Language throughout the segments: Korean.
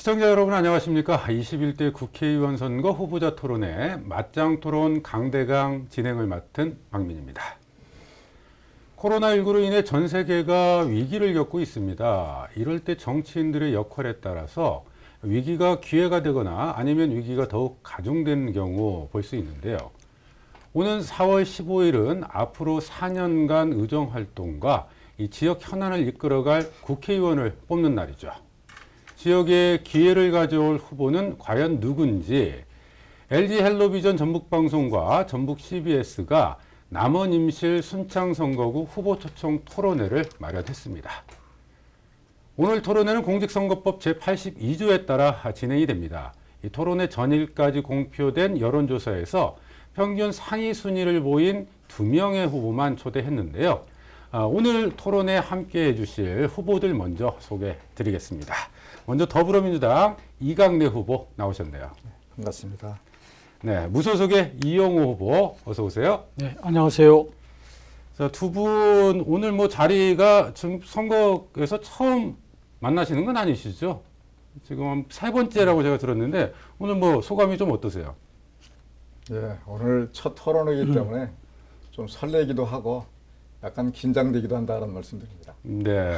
시청자 여러분 안녕하십니까? 21대 국회의원 선거 후보자 토론회 맞짱 토론 강대강 진행을 맡은 박민입니다. 코로나19로 인해 전 세계가 위기를 겪고 있습니다. 이럴 때 정치인들의 역할에 따라서 위기가 기회가 되거나 아니면 위기가 더욱 가중되는 경우 볼 수 있는데요. 오는 4월 15일은 앞으로 4년간 의정활동과 이 지역 현안을 이끌어갈 국회의원을 뽑는 날이죠. 지역에 기회를 가져올 후보는 과연 누군지 LG 헬로비전 전북방송과 전북 CBS가 남원임실 순창선거구 후보 초청 토론회를 마련했습니다. 오늘 토론회는 공직선거법 제82조에 따라 진행이 됩니다. 이 토론회 전일까지 공표된 여론조사에서 평균 상위 순위를 보인 2명의 후보만 초대했는데요. 오늘 토론에 함께 해주실 후보들 먼저 소개해 드리겠습니다. 먼저 더불어민주당 이강래 후보 나오셨네요. 반갑습니다. 네, 무소속의 이용호 후보 어서 오세요. 네, 안녕하세요. 자, 두 분 오늘 뭐 자리가 지금 선거에서 처음 만나시는 건 아니시죠? 지금 세 번째라고 제가 들었는데 오늘 뭐 소감이 좀 어떠세요? 예, 오늘 첫 토론이기 때문에 좀 설레기도 하고 약간 긴장되기도 한다는 말씀드립니다. 네.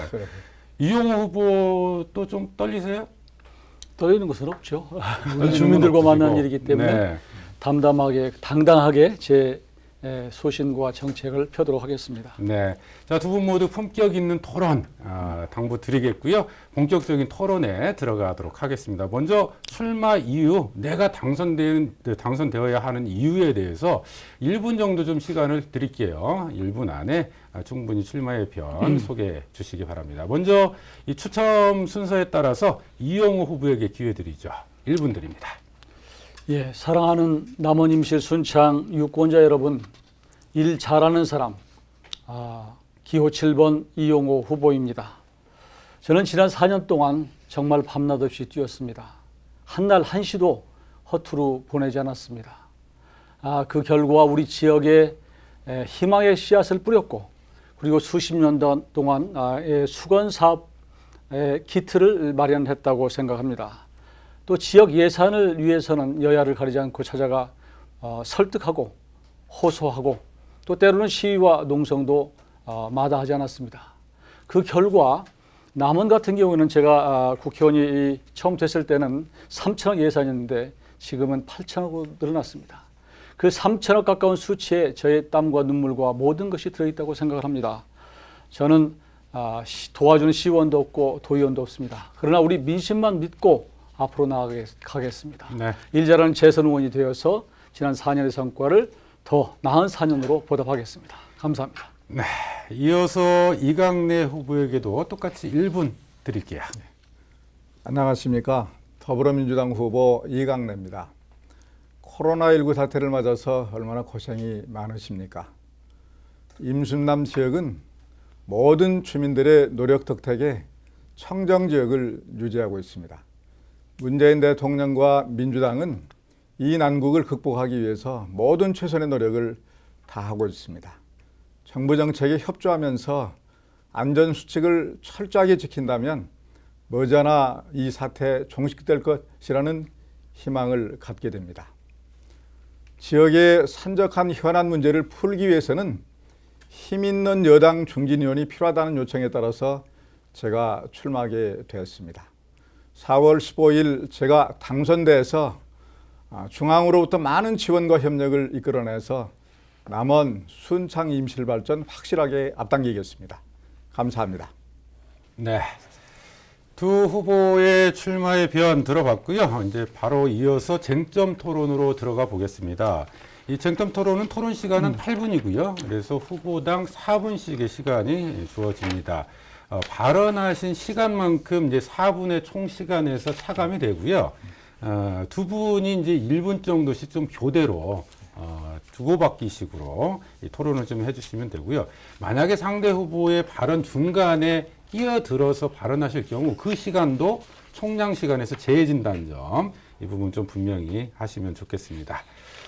이용호 후보도 좀 떨리세요? 떨리는 것은 없죠. 우리 주민들과 만난 일이기 때문에 네. 담담하게 당당하게 제 소신과 정책을 펴도록 하겠습니다. 네, 자, 두 분 모두 품격 있는 토론 당부 드리겠고요. 본격적인 토론에 들어가도록 하겠습니다. 먼저 출마 이유, 내가 당선되어야 하는 이유에 대해서 1분 정도 좀 시간을 드릴게요. 1분 안에 충분히 출마의 변 소개해 주시기 바랍니다. 먼저 이 추첨 순서에 따라서 이용호 후보에게 기회 드리죠. 1분 드립니다. 예, 사랑하는 남원임실 순창 유권자 여러분, 일 잘하는 사람, 기호 7번 이용호 후보입니다. 저는 지난 4년 동안 정말 밤낮 없이 뛰었습니다. 한날 한시도 허투루 보내지 않았습니다. 그 결과 우리 지역에 희망의 씨앗을 뿌렸고, 그리고 수십 년 동안 수건 사업 키트를 마련했다고 생각합니다. 또 지역 예산을 위해서는 여야를 가리지 않고 찾아가 설득하고 호소하고 또 때로는 시위와 농성도 마다하지 않았습니다. 그 결과 남원 같은 경우는 제가 국회의원이 처음 됐을 때는 3천억 예산이었는데 지금은 8천억으로 늘어났습니다. 그 3천억 가까운 수치에 저의 땀과 눈물과 모든 것이 들어있다고 생각을 합니다. 저는 도와주는 시의원도 없고 도의원도 없습니다. 그러나 우리 민심만 믿고 앞으로 나아가겠습니다. 네. 일 잘하는 재선 의원이 되어서 지난 4년의 성과를 더 나은 4년으로 보답하겠습니다. 감사합니다. 네, 이어서 이강래 후보에게도 똑같이 1분 드릴게요. 네. 안녕하십니까. 더불어민주당 후보 이강래입니다. 코로나19 사태를 맞아서 얼마나 고생이 많으십니까? 임순남 지역은 모든 주민들의 노력 덕택에 청정지역을 유지하고 있습니다. 문재인 대통령과 민주당은 이 난국을 극복하기 위해서 모든 최선의 노력을 다하고 있습니다. 정부 정책에 협조하면서 안전수칙을 철저하게 지킨다면 머지않아 이 사태 종식될 것이라는 희망을 갖게 됩니다. 지역의 산적한 현안 문제를 풀기 위해서는 힘있는 여당 중진의원이 필요하다는 요청에 따라서 제가 출마하게 되었습니다. 4월 15일 제가 당선돼서 중앙으로부터 많은 지원과 협력을 이끌어내서 남원 순창 임실 발전 확실하게 앞당기겠습니다. 감사합니다. 네, 두 후보의 출마의 변 들어봤고요. 이제 바로 이어서 쟁점 토론으로 들어가 보겠습니다. 이 쟁점 토론은 토론 시간은 8분이고요. 그래서 후보당 4분씩의 시간이 주어집니다. 발언하신 시간만큼 이제 4분의 총 시간에서 차감이 되고요. 두 분이 이제 1분 정도씩 좀 교대로 주고받기 식으로 이 토론을 좀 해주시면 되고요. 만약에 상대 후보의 발언 중간에 끼어들어서 발언하실 경우 그 시간도 총량 시간에서 제해진다는 점, 이 부분 좀 분명히 하시면 좋겠습니다.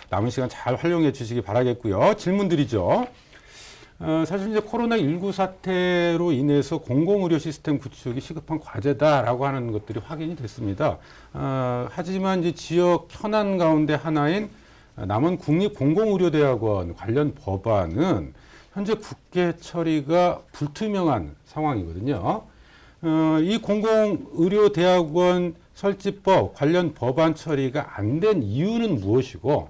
남은 시간 잘 활용해 주시기 바라겠고요. 질문 드리죠. 사실 이제 코로나19 사태로 인해서 공공의료 시스템 구축이 시급한 과제다라고 하는 것들이 확인이 됐습니다. 하지만 이제 지역 현안 가운데 하나인 남원 국립공공의료대학원 관련 법안은 현재 국회 처리가 불투명한 상황이거든요. 이 공공의료대학원 설치법 관련 법안 처리가 안 된 이유는 무엇이고,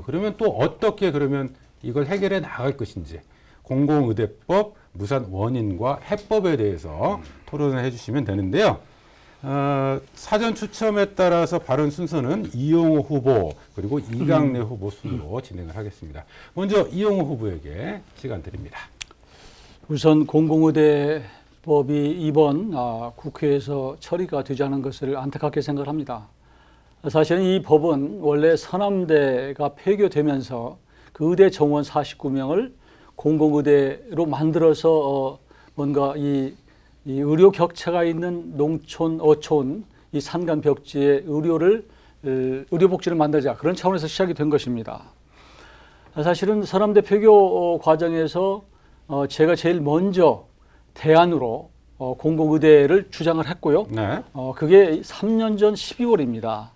그러면 또 어떻게 그러면 이걸 해결해 나갈 것인지, 공공의대법, 무산 원인과 해법에 대해서 토론을 해주시면 되는데요. 사전 추첨에 따라서 발언 순서는 이용호 후보 그리고 이강래 후보 순으로 진행을 하겠습니다. 먼저 이용호 후보에게 시간 드립니다. 우선 공공의대법이 이번 국회에서 처리가 되지 않은 것을 안타깝게 생각합니다. 사실은 이 법은 원래 서남대가 폐교되면서 그 의대 정원 49명을 공공의대로 만들어서 뭔가 이 의료 격차가 있는 농촌, 어촌, 이 산간 벽지에 의료복지를 만들자, 그런 차원에서 시작이 된 것입니다. 사실은 서남대 폐교 과정에서 제가 제일 먼저 대안으로 공공의대를 주장을 했고요. 네. 그게 3년 전 12월입니다.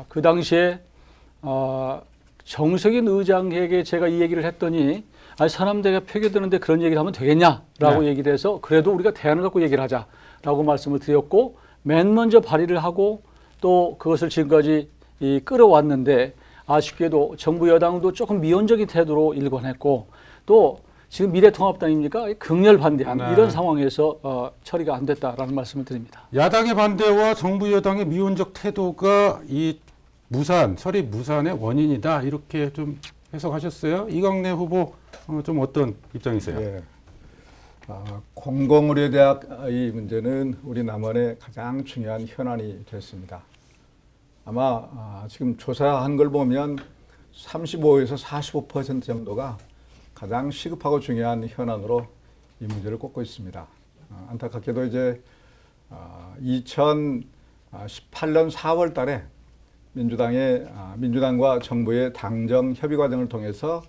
그 당시에 정석인 의장에게 제가 이 얘기를 했더니 서남대가 폐교되는데 그런 얘기를 하면 되겠냐라고 얘기를 해서 그래도 우리가 대안을 갖고 얘기를 하자라고 말씀을 드렸고, 맨 먼저 발의를 하고 또 그것을 지금까지 끌어왔는데, 아쉽게도 정부 여당도 조금 미온적인 태도로 일관했고, 또 지금 미래통합당입니까? 극렬 반대한 이런 상황에서 처리가 안 됐다라는 말씀을 드립니다. 야당의 반대와 정부 여당의 미온적 태도가 이 처리 무산의 원인이다, 이렇게 좀 해석하셨어요? 이강래 후보 좀 어떤 입장이세요? 예. 공공의료대학 이 문제는 우리 남원의 가장 중요한 현안이 됐습니다. 아마 지금 조사한 걸 보면 35에서 45% 정도가 가장 시급하고 중요한 현안으로 이 문제를 꼽고 있습니다. 안타깝게도 이제 2018년 4월 달에 민주당과 정부의 당정 협의 과정을 통해서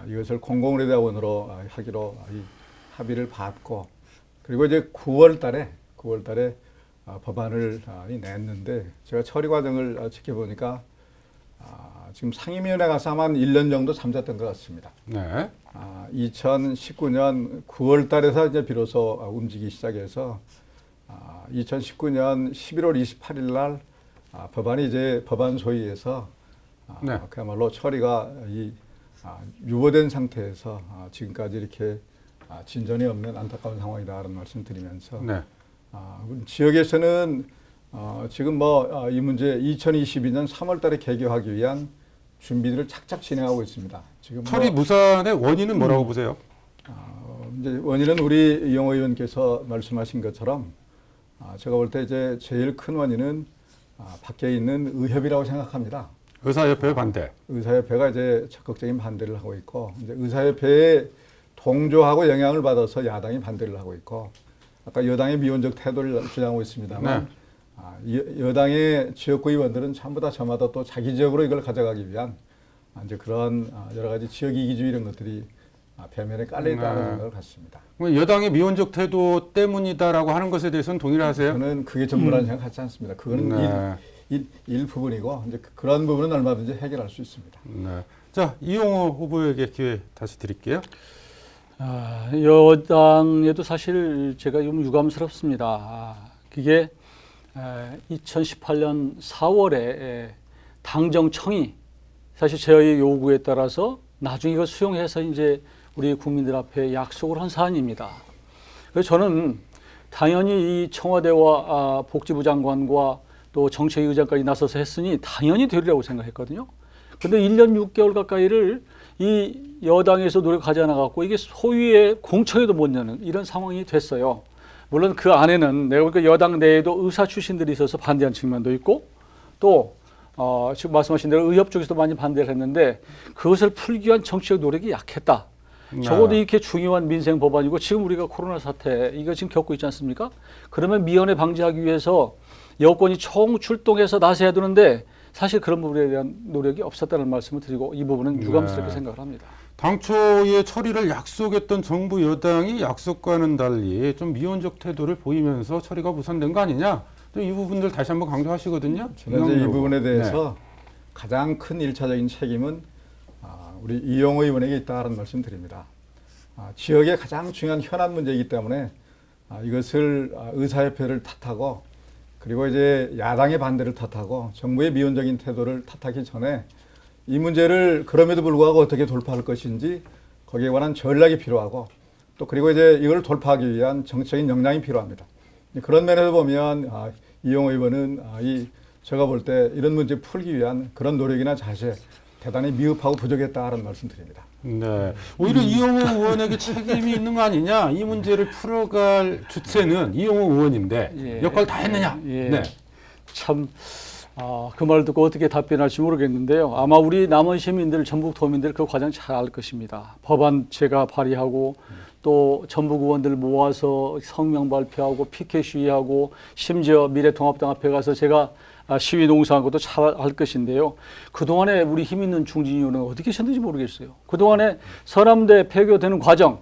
이것을 공공의료대학원으로 하기로 합의를 받고, 그리고 이제 9월 달에 법안을 냈는데, 제가 처리 과정을 지켜보니까 지금 상임위원회 가서 아마 한 1년 정도 잠잤던 것 같습니다. 네. 2019년 9월 달에서 이제 비로소 움직이기 시작해서 2019년 11월 28일 날 법안이 이제 법안 소위에서 네. 그야말로 처리가 유보된 상태에서 지금까지 이렇게 진전이 없는 안타까운 상황이다라는 말씀드리면서, 네. 지역에서는 지금 이 문제 2022년 3월 달에 개교하기 위한 준비들을 착착 진행하고 있습니다. 지금 처리 무산의 원인은 뭐라고 보세요? 이제 원인은 우리 이용호 의원께서 말씀하신 것처럼 제가 볼 때 이제 제일 큰 원인은 밖에 있는 의협이라고 생각합니다. 의사협회 반대. 의사협회가 이제 적극적인 반대를 하고 있고, 이제 의사협회에 동조하고 영향을 받아서 야당이 반대를 하고 있고, 아까 여당의 미온적 태도를 주장하고 있습니다만, 여당의 지역구 의원들은 전부 다 저마다 또 자기 지역으로 이걸 가져가기 위한 이제 그런 여러 가지 지역 이기주의 이런 것들이 배면에 깔려 있다는 생각을 갖습니다. 여당의 미온적 태도 때문이다라고 하는 것에 대해서는 동의를 하세요? 저는 그게 전부라는 생각 갖지 않습니다. 그거는 일부분이고, 이제 그런 부분은 얼마든지 해결할 수 있습니다. 네. 자, 이용호 후보에게 기회 다시 드릴게요. 여당에도 사실 제가 좀 유감스럽습니다. 그게 2018년 4월에 당정청이 사실 저희 요구에 따라서 나중에 이걸 수용해서 이제 우리 국민들 앞에 약속을 한 사안입니다. 그래서 저는 당연히 이 청와대와 복지부 장관과 또 정책위 의장까지 나서서 했으니 당연히 되리라고 생각했거든요. 그런데 1년 6개월 가까이를 이 여당에서 노력하지 않아갖고 이게 소위의 공청회도 못 여는 이런 상황이 됐어요. 물론 그 안에는 내가 보니까 여당 내에도 의사 출신들이 있어서 반대한 측면도 있고, 또 지금 말씀하신 대로 의협 쪽에서도 많이 반대를 했는데 그것을 풀기 위한 정치적 노력이 약했다. 적어도 이렇게 중요한 민생 법안이고, 지금 우리가 코로나 사태 이거 지금 겪고 있지 않습니까? 그러면 미연에 방지하기 위해서 여권이 총출동해서 나서야 되는데 사실 그런 부분에 대한 노력이 없었다는 말씀을 드리고, 이 부분은 유감스럽게 생각을 합니다. 당초에 처리를 약속했던 정부 여당이 약속과는 달리 좀 미온적 태도를 보이면서 처리가 무산된 거 아니냐? 이 부분들 다시 한번 강조하시거든요. 저는 이제 이 부분에 대해서 가장 큰 일차적인 책임은 우리 이용호 의원에게 있다는 말씀 드립니다. 지역의 가장 중요한 현안 문제이기 때문에 이것을 의사협회를 탓하고 그리고 이제 야당의 반대를 탓하고 정부의 미온적인 태도를 탓하기 전에 이 문제를 그럼에도 불구하고 어떻게 돌파할 것인지 거기에 관한 전략이 필요하고 또 그리고 이제 이걸 돌파하기 위한 정책적인 역량이 필요합니다. 그런 면에서 보면 이용호 의원은 제가 볼 때 이런 문제 풀기 위한 그런 노력이나 자세 대단히 미흡하고 부족했다는 말씀 드립니다. 네, 오히려 이용호 의원에게 책임이 있는 거 아니냐? 이 문제를 풀어갈 주체는 이용호 의원인데 역할 다 했느냐? 네. 참. 그 말 듣고 어떻게 답변할지 모르겠는데요. 아마 우리 남원 시민들, 전북 도민들 그 과정 잘 알 것입니다. 법안 제가 발의하고 또 전북 의원들 모아서 성명 발표하고 피켓 시위하고 심지어 미래통합당 앞에 가서 제가 시위 농성한 것도 잘 알 것인데요. 그동안에 우리 힘 있는 중진 의원은 어디 계셨는지 모르겠어요. 그동안에 서남대 폐교되는 과정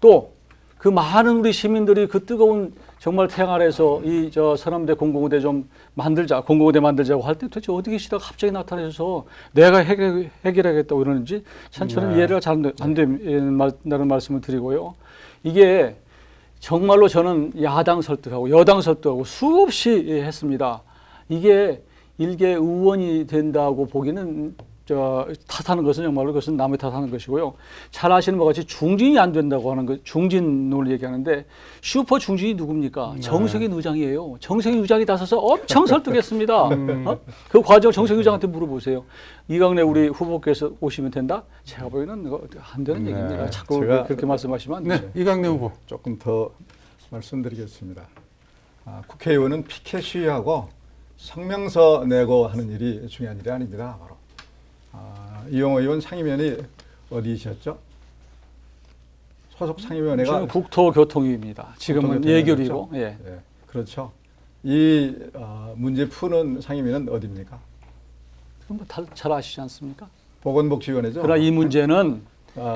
또 그 많은 우리 시민들이 그 뜨거운 정말 태양 아래서 서남대 공공의대 좀 만들자, 공공의대 만들자고 할 때 도대체 어디 계시다가 갑자기 나타나셔서 내가 해결하겠다고 이러는지 참 저는 이해가 잘 안 된다는 말씀을 드리고요. 이게 정말로 저는 야당 설득하고 여당 설득하고 수없이 했습니다. 이게 일개 의원이 된다고 보기는 탓하는 것은 정말로 그것은 남의 탓하는 것이고요. 잘 아시는 것 같이 중진이 안 된다고 하는 것, 중진론을 얘기하는데 슈퍼 중진이 누굽니까? 네. 정세균 의장이에요. 정세균 의장이 나서서 엄청 설득했습니다. 그 과정 정세균 의장한테 물어보세요. 이강래 우리 후보께서 오시면 된다? 제가 보기에는 안 되는 얘기입니다. 자꾸 그렇게 말씀하시면 안 돼요. 네, 이강래 후보. 조금 더 말씀드리겠습니다. 국회의원은 피켓 시위하고 성명서 내고 하는 일이 중요한 일이 아닙니다. 바로. 이용호 의원 상임위원이 어디셨죠? 소속 상임위원회가 지금 국토교통위입니다. 지금은 예결위고. 예. 예, 그렇죠. 이 문제 푸는 상임위는 어디입니까? 그럼 잘 아시지 않습니까? 보건복지위원회죠. 그러나 이 문제는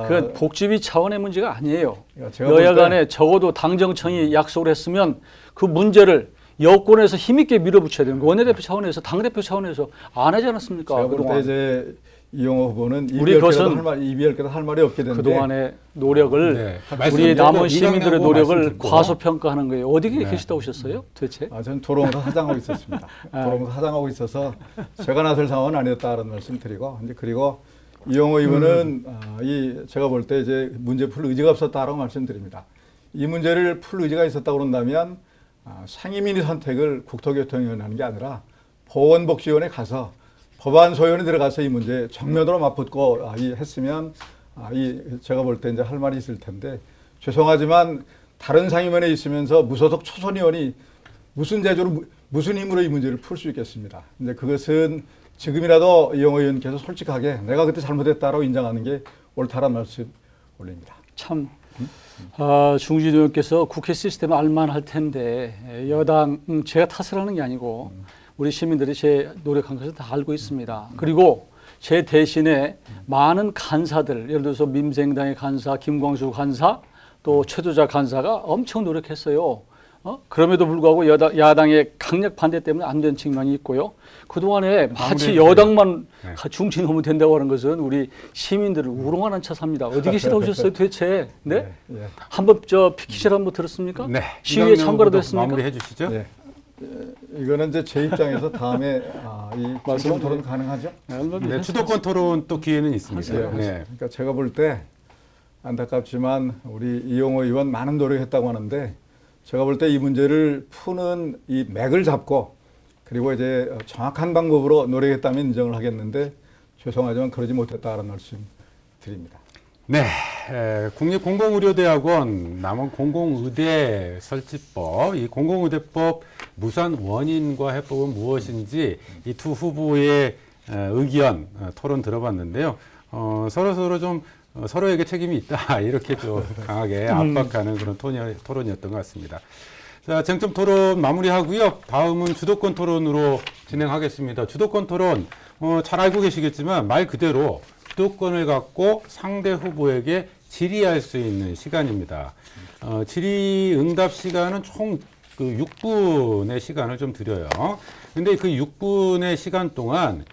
그 복지위 차원의 문제가 아니에요. 여야 간에 적어도 당정청이 약속을 했으면 그 문제를 여권에서 힘있게 밀어붙여야 되는 거. 원내대표 차원에서 당대표 차원에서 안 하지 않았습니까? 제가 볼 때 이제 이용호 후보는 이비열께도 할 말이 없게 되는데 그동안의 노력을 우리 남은 시민들의 노력을 과소평가하는 거예요. 어디 계시다 오셨어요? 도대체? 저는 도롱에서 사장하고 있었습니다. 도롱에서 사장하고 있어서 제가 나설 상황은 아니었다는 말씀 드리고 이제 그리고 이용호 의원은 제가 볼 때 이제 문제 풀 의지가 없었다라고 말씀드립니다. 이 문제를 풀 의지가 있었다고 그런다면 상임위 선택을 국토교통위원회 하는 게 아니라 보건복지위원회 가서 법안 소위원회 들어가서 이 문제 정면으로 맞붙고 했으면 제가 볼 때 이제 할 말이 있을 텐데 죄송하지만 다른 상임위원회에 있으면서 무소속 초선 의원이 무슨 재주로 무슨 힘으로 이 문제를 풀 수 있겠습니다. 근데 그것은 지금이라도 이용호 의원께서 솔직하게 내가 그때 잘못했다라고 인정하는 게 옳다라는 말씀 올립니다. 참 중진 의원께서 국회 시스템 알만할 텐데 여당 제가 탓을 하는 게 아니고 우리 시민들이 제 노력한 것을 다 알고 있습니다. 그리고 제 대신에 많은 간사들, 예를 들어서 민생당의 간사, 김광수 간사, 또 최도자 간사가 엄청 노력했어요. 그럼에도 불구하고 야당의 강력 반대 때문에 안 된 측면이 있고요. 그동안에 마치 여당만 중진하면 된다고 하는 것은 우리 시민들을 우롱하는 차사입니다. 어디 계시다 오셨어요 도대체? 네? 한번 피켓을 한번 들었습니까? 네. 시위에 참가라도 했습니까? 마무리해 주시죠. 네. 이거는 이제 제 입장에서 다음에 이 주도권 토론 가능하죠? 네, 주도권 토론 또 기회는 있습니다. 네. 그러니까 제가 볼 때 안타깝지만 우리 이용호 의원 많은 노력했다고 하는데 제가 볼 때 이 문제를 푸는 이 맥을 잡고 그리고 이제 정확한 방법으로 노력했다면 인정을 하겠는데 죄송하지만 그러지 못했다는 말씀 드립니다. 네, 국립공공의료대학원 남원 공공의대 설치법, 이 공공의대법 무산 원인과 해법은 무엇인지 이 두 후보의 의견 토론 들어봤는데요. 서로 좀 서로에게 책임이 있다 이렇게 좀 강하게 압박하는 그런 토론이었던 것 같습니다. 자, 쟁점 토론 마무리하고요. 다음은 주도권 토론으로 진행하겠습니다. 주도권 토론 잘 알고 계시겠지만 말 그대로 주도권을 갖고 상대 후보에게 질의할 수 있는 시간입니다. 질의 응답 시간은 총 그 6분의 시간을 좀 드려요. 근데 그 6분의 시간 동안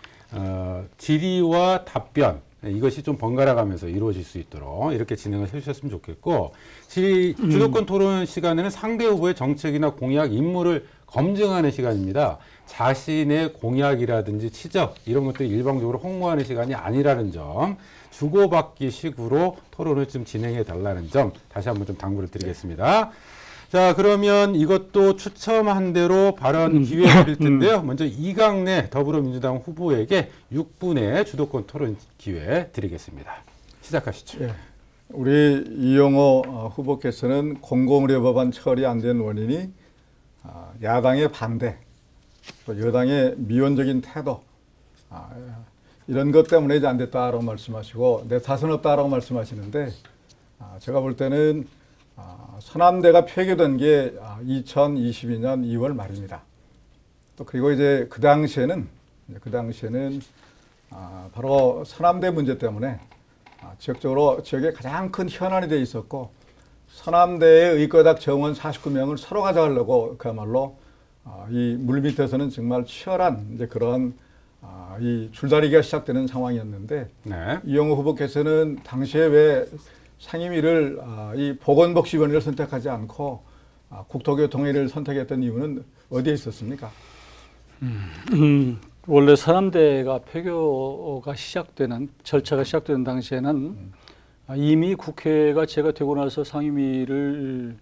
질의와 답변 이것이 좀 번갈아 가면서 이루어질 수 있도록 이렇게 진행을 해주셨으면 좋겠고, 주도권 토론 시간에는 상대 후보의 정책이나 공약, 임무를 검증하는 시간입니다. 자신의 공약이라든지 치적 이런 것들이 일방적으로 홍보하는 시간이 아니라는 점, 주고받기 식으로 토론을 좀 진행해 달라는 점 다시 한번 좀 당부를 드리겠습니다. 자, 그러면 이것도 추첨한 대로 발언 기회 드릴 텐데요. 먼저 이강래 더불어민주당 후보에게 6분의 주도권 토론 기회 드리겠습니다. 시작하시죠. 예. 우리 이용호 후보께서는 공공의료법안 처리 안 된 원인이 야당의 반대, 또 여당의 미온적인 태도, 이런 것 때문에 이제 안 됐다라고 말씀하시고 내 탓은 없다라고 말씀하시는데, 제가 볼 때는 서남대가 폐교된 게 2022년 2월 말입니다. 또 그리고 이제 그 당시에는 바로 서남대 문제 때문에 지역적으로 지역에 가장 큰 현안이 돼 있었고, 서남대의 의과대학 정원 49명을 서로 가져가려고 그야말로 이 물밑에서는 정말 치열한 이제 그런 이 줄다리기가 시작되는 상황이었는데, 네. 이용호 후보께서는 당시에 왜 상임위를 이 보건복지위원회를 선택하지 않고 국토교통위를 선택했던 이유는 어디에 있었습니까? 원래 서남대가 폐교가 시작되는 절차가 시작되는 당시에는 이미 국회가 제가 되고 나서 상임위를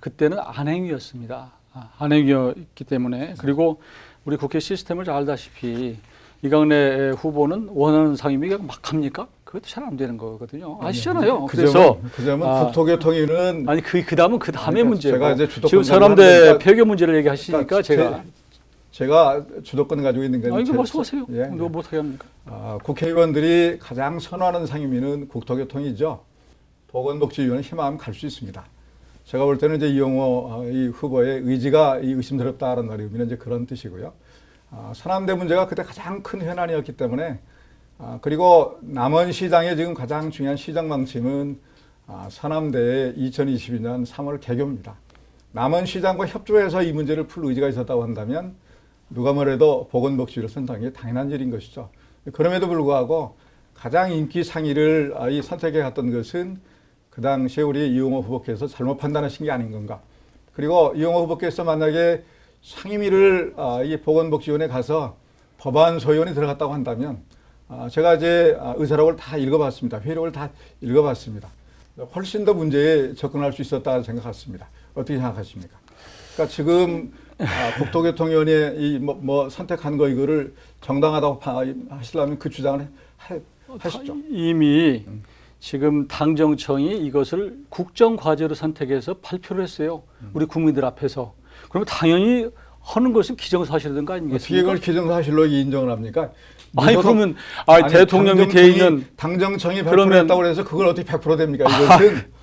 그때는 안행위였습니다. 안행위였기 때문에, 그리고 우리 국회 시스템을 잘 알다시피 이강래 후보는 원하는 상임위가 막 합니까? 그것도 잘 안 되는 거거든요. 아시잖아요. 그래서 그 점은 국토교통위는 아니 그 다음의 문제고, 제가 이제 지금 서남대 폐교 문제를 얘기하시니까 제가 주도권 가지고 있는 건 이거 말씀하세요. 예. 누가 못하게 합니까? 국회의원들이 가장 선호하는 상임위는 국토교통이죠. 보건복지위원회 희망하면 갈 수 있습니다. 제가 볼 때는 이제 이용호 이 후보의 의지가 의심스럽다는 말의 의미는 이제 그런 뜻이고요. 서남대 문제가 그때 가장 큰 현안이었기 때문에, 그리고 남원시장의 지금 가장 중요한 시장 방침은 서남대의 2022년 3월 개교입니다. 남원시장과 협조해서 이 문제를 풀 의지가 있었다고 한다면 누가 뭐래도 보건복지위를 선택한 게 당연한 일인 것이죠. 그럼에도 불구하고 가장 인기 상위를 선택해 갔던 것은 그 당시에 우리 이용호 후보께서 잘못 판단하신 게 아닌 건가. 그리고 이용호 후보께서 만약에 상임위를 이 보건복지위원회에 가서 법안 소위원이 들어갔다고 한다면, 제가 이제 의사록을 다 읽어봤습니다. 회의록을 다 읽어봤습니다. 훨씬 더 문제에 접근할 수 있었다 생각했습니다. 어떻게 생각하십니까? 그러니까 지금 국토교통위원회 선택한 거 이거를 정당하다고 하시려면 그 주장을 하시죠. 이미 지금 당정청이 이것을 국정과제로 선택해서 발표를 했어요. 우리 국민들 앞에서. 그러면 당연히 하는 것은 기정사실인 거 아니겠습니까? 어떻게 이걸 기정사실로 인정을 합니까? 아니 그러면 대통령이 돼 있는 당정청이 발표했다고 해서 그걸 어떻게 100% 됩니까? 이것은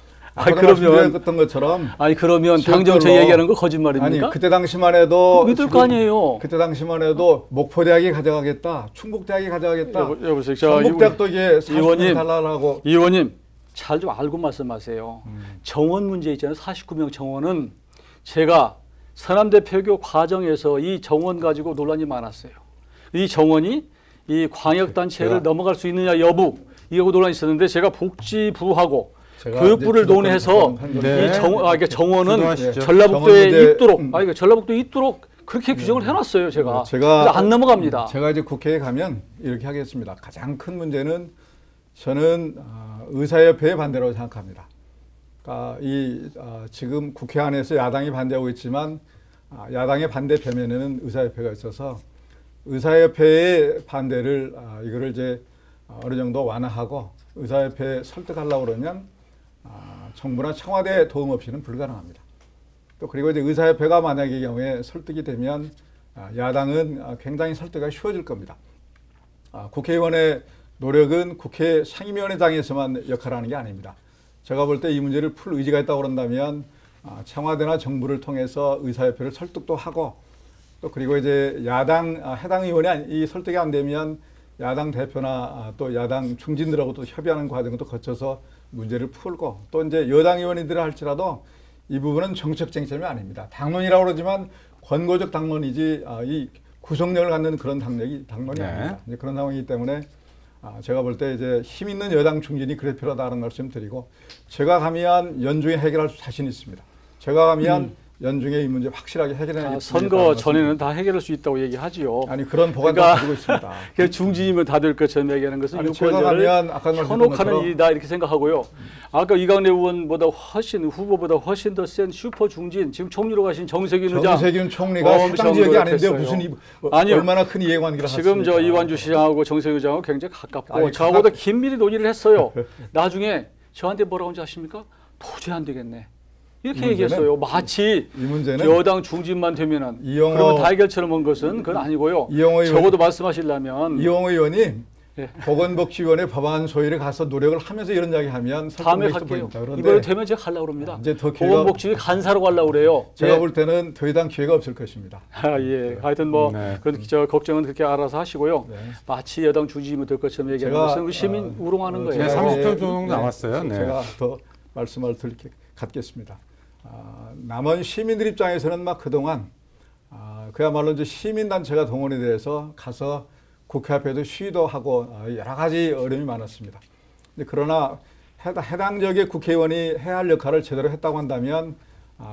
그러면 어떤 것처럼 그러면 당정청이 얘기하는 거 거짓말입니까? 아니 그때 당시만 해도 믿을 거 아니에요. 그때 당시만 해도 목포대학이 가져가겠다, 충북대학이 가져가겠다. 여보세요. 전북대학도 이게 40명 달라고. 의원님 잘 좀 알고 말씀하세요. 정원 문제 있잖아요. 49명 정원은 제가 서남대 폐교 과정에서 이 정원 가지고 논란이 많았어요. 이 정원이 이 광역단체를 넘어갈 수 있느냐 여부 이거 논란이 있었는데, 제가 복지부하고 교육부를 논의해서 이 정원은 전라북도에 있도록 전라북도에 있도록 그렇게 규정을 해놨어요. 제가 안 넘어갑니다. 제가 이제 국회에 가면 이렇게 하겠습니다. 가장 큰 문제는 저는 의사협회의 반대라고 생각합니다. 그러니까 지금 국회 안에서 야당이 반대하고 있지만 야당의 반대 배면에는 의사협회가 있어서 의사협회의 반대를 이거를 이제 어느 정도 완화하고 의사협회 설득하려고 그러면 정부나 청와대 도움 없이는 불가능합니다. 또 그리고 이제 의사협회가 만약의 경우에 설득이 되면 야당은 굉장히 설득이 쉬워질 겁니다. 국회의원의 노력은 국회 상임위원회장에서만 역할하는 게 아닙니다. 제가 볼 때 이 문제를 풀 의지가 있다고 그런다면 청와대나 정부를 통해서 의사협회를 설득도 하고, 또 그리고 이제 야당 해당 의원이 이 설득이 안 되면 야당 대표나 또 야당 중진들하고 또 협의하는 과정도 거쳐서 문제를 풀고 또 이제 여당 의원이들 할지라도 이 부분은 정책 쟁점이 아닙니다. 당론이라고 그러지만 권고적 당론이지 이 구속력을 갖는 그런 당론이 아닙니다. 이제 그런 상황이기 때문에 제가 볼 때 이제 힘 있는 여당 중진이 그래 필요하다는 말씀 드리고 제가 감히한 연중에 해결할 자신 있습니다. 제가 감히한 연중에 이 문제 확실하게 해결해야 선거 전에는 다 해결할 수 있다고 얘기하지요. 아니 그런 보관도 가지고 있습니다. 중진이면 다 될 것처럼 얘기하는 것은 유권자를 현혹하는 일이다 이렇게 생각하고요. 아까 이강래 의원보다 후보보다 훨씬 더 센 슈퍼 중진 지금 총리로 가신 정세균 의장. 정세균 총리가 해당 지역이 아닌데 무슨 아니요. 얼마나 큰 이해관계를 지금 저 이완주 시장하고 정세균 의장하고 굉장히 가깝고 저하고도 긴밀히 논의를 했어요. 나중에 저한테 뭐라고 하는지 아십니까? 도저히 안 되겠네. 이렇게 얘기했어요. 마치 이 문제는 여당 중진만 되면은 그러면 다 해결처럼 한 것은 그건 아니고요. 적어도 말씀하시려면 이용호 의원이 보건복지위원회 법안 소위를 가서 노력을 하면서 이런 이야기하면 다음에 갈게요. 이번에 되면 제가 가려고 합니다. 보건복지위 간사로 가려고 그래요. 제가 볼 때는 더 이상 기회가 없을 것입니다. 예. 하여튼 뭐 그런 걱정은 그렇게 알아서 하시고요. 마치 여당 중진이면 될 것처럼 얘기하는 것은 시민 우롱하는 거예요. 30초 정도 남았어요. 제가 더 말씀을 갖겠습니다. 남원 시민들 입장에서는 막 그동안 그야말로 이제 시민단체가 동원이 돼서 가서 국회 앞에도 시위도 하고 여러 가지 어려움이 많았습니다. 그러나 해당 지역의 국회의원이 해야 할 역할을 제대로 했다고 한다면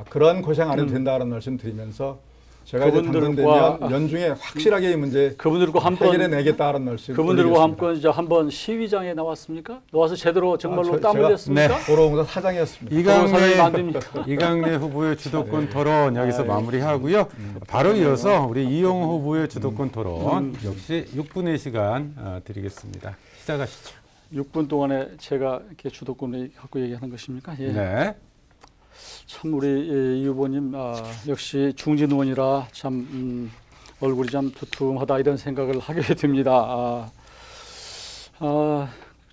그런 고생 안 해도 된다는 말씀 드리면서 제가 이제 당선되면 연중에 확실하게 이 문제 해결해내겠다는 말씀. 그분들과 함께 이제 한번 시위장에 나왔습니까? 나와서 제대로 정말로 땀을 냈습니까? 도로공사 사장이었습니다. 이강래 후보의 주도권 토론 여기서 마무리하고요. 바로 이어서 우리 이용호 후보의 주도권 토론 역시 6분의 시간 드리겠습니다. 시작하시죠. 6분 동안에 제가 이렇게 주도권을 갖고 얘기하는 것입니까? 예. 네. 참 우리 이 후보님 역시 중진 의원이라 참 얼굴이 참 두툼하다 이런 생각을 하게 됩니다.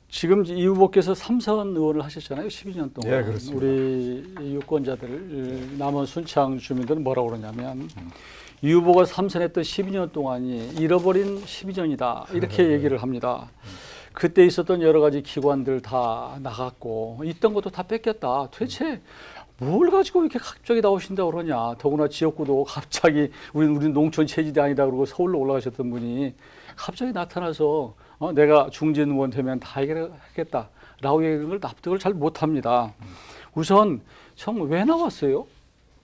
지금 이 후보께서 3선 의원을 하셨잖아요. 12년 동안. 예, 그렇습니다. 우리 유권자들 남원 순창 주민들은 뭐라고 그러냐면 이 후보가 3선했던 12년 동안이 잃어버린 12년이다 이렇게 얘기를 합니다. 그때 있었던 여러 가지 기관들 다 나갔고 있던 것도 다 뺏겼다. 도대체 뭘 가지고 이렇게 갑자기 나오신다고 그러냐. 더구나 지역구도 갑자기 우리 농촌 체질이 아니다 그러고 서울로 올라가셨던 분이 갑자기 나타나서 내가 중진 의원 되면 다 해결하겠다라고 얘기하는 걸 납득을 잘 못합니다. 우선 왜 나왔어요?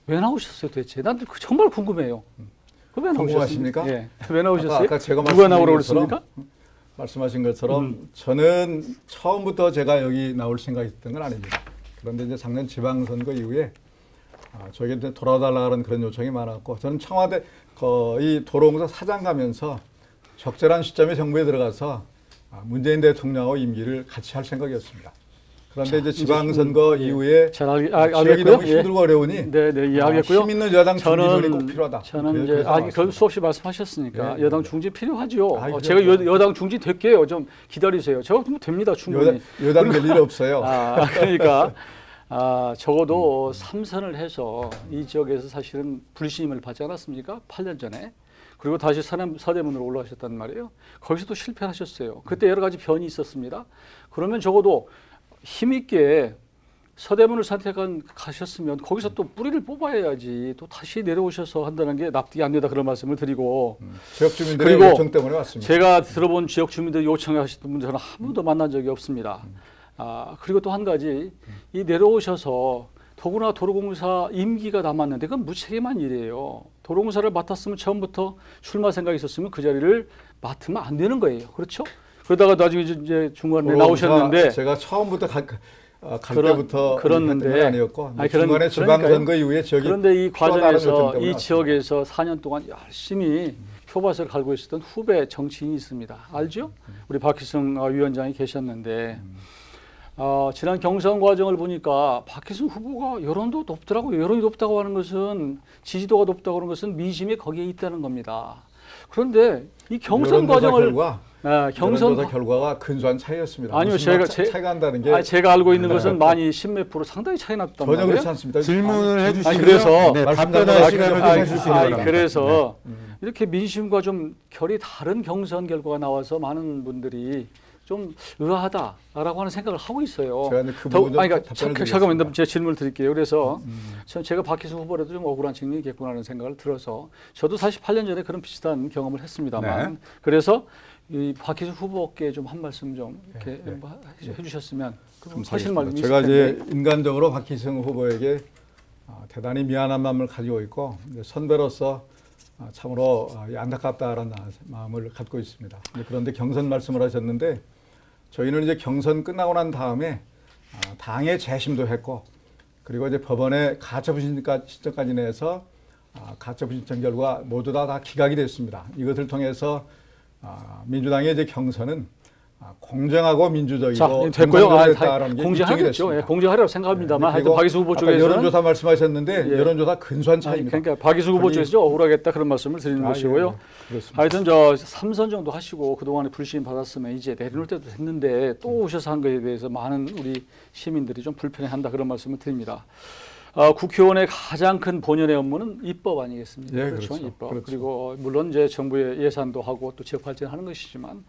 왜 나오셨어요 도대체? 난 정말 궁금해요. 왜 나오셨습니까? 예. 왜 나오셨어요? 아까 제가 누가 나오라고 그랬습니까? 말씀하신 것처럼 저는 처음부터 제가 여기 나올 생각이 있었던 건 아닙니다. 그런데 이제 작년 지방선거 이후에 저에게 돌아달라는 그런 요청이 많았고 저는 청와대 이 도로공사 사장 가면서 적절한 시점에 정부에 들어가서 문재인 대통령하고 임기를 같이 할 생각이었습니다. 그런데 이제 지방선거 이후에 지역이 너무 힘들고 어려우니 이해하겠고요. 힘 있는 여당 중진이 꼭 필요하다. 저는 이제 그 수없이 말씀하셨으니까 여당 중진 필요하죠. 제가 여당 중진 될게요. 좀 기다리세요. 제가 됩니다 충분히. 여당 될 일 없어요. 그러니까 적어도 3선을 해서 이 지역에서 사실은 불신임을 받지 않았습니까? 8년 전에. 그리고 다시 서대문으로 올라가셨단 말이에요. 거기서도 실패하셨어요. 그때 여러 가지 변이 있었습니다. 그러면 적어도 힘있게 서대문을 가셨으면 거기서 또 뿌리를 뽑아야지 또 다시 내려오셔서 한다는 게 납득이 안 된다 그런 말씀을 드리고 지역 주민들의 요청 때문에 왔습니다. 제가 들어본 지역 주민들 요청하셨던 분들은 한 번도 만난 적이 없습니다. 그리고 또 한 가지 이 내려오셔서 더구나 도로공사 임기가 남았는데 그건 무책임한 일이에요. 도로공사를 맡았으면 처음부터 출마 생각이 있었으면 그 자리를 맡으면 안 되는 거예요. 그렇죠? 그러다가 나중에 이제 중간에 나오셨는데 제가 처음부터 갈 때부터 그랬는데 아니었고 중간에 지방선거 이후에 그런데 이 과정에서 이 지역에서 4년 동안 열심히 표밭을 갈고 있었던 후배 정치인이 있습니다. 알죠? 우리 박희승 위원장이 계셨는데 지난 경선 과정을 보니까 박희승 후보가 여론도 높더라고요. 여론이 높다고 하는 것은 지지도가 높다고 하는 것은 민심이 거기에 있다는 겁니다. 그런데 이 경선 과정을 경선 여론조사 결과가 근소한 차이였습니다. 아니요, 무슨 막 제가 차이가 한다는 게 제가 알고 있는 것은 많이 10몇 프로 상당히 차이 났단 전혀 말이에요. 그렇지 않습니다. 질문을 해주시면 그래서 네, 말씀 답변할 나누고 시간을 하시기 좀 주시기 바랍니다. 그래서 이렇게 민심과 좀 결이 다른 경선 결과가 나와서 많은 분들이 좀 의아하다라고 하는 생각을 하고 있어요. 제가 근데 그 부분 좀 답변을 잠깐만 제 질문을 드릴게요. 그래서 제가 박희순 후보라도 좀 억울한 측면이 있겠구나 하는 생각을 들어서 저도 사실 8년 전에 그런 비슷한 경험을 했습니다만 네. 그래서 이 박희순 후보께 좀 한 말씀 좀 이렇게 해주셨으면 하실 말씀이 있을 제가 이제 텐데. 인간적으로 박희승 후보에게 대단히 미안한 마음을 가지고 있고 선배로서 참으로 안타깝다라는 마음을 갖고 있습니다. 그런데 경선 말씀을 하셨는데 저희는 이제 경선 끝나고 난 다음에 당에 재심도 했고 그리고 이제 법원에 가처분 신청까지 내서 가처분 신청 결과 모두 다 기각이 됐습니다. 이것을 통해서 민주당의 이제 경선은 공정하고 민주적이고 됐고요. 공정했다라는 게 입증이 공정하겠죠. 됐습니다. 예, 공정하리라고 생각합니다만 하여튼 박희수 후보 쪽에서는 여론조사 말씀하셨는데 예. 여론조사 근소한 차이입니다. 그러니까 박희수 후보 쪽에서 좀 억울하겠다 그런 말씀을 드리는 것이고요. 그렇습니다. 하여튼 저 3선 정도 하시고 그동안에 불신 받았으면 이제 내려놓을 때도 됐는데 또 오셔서 한 것에 대해서 많은 우리 시민들이 좀 불편해한다 그런 말씀을 드립니다. 국회의원의 가장 큰 본연의 업무는 입법 아니겠습니까? 예, 그렇죠. 그렇죠. 입법. 그렇죠. 그리고 물론 이제 정부의 예산도 하고 또 지역 발전하는 것이지만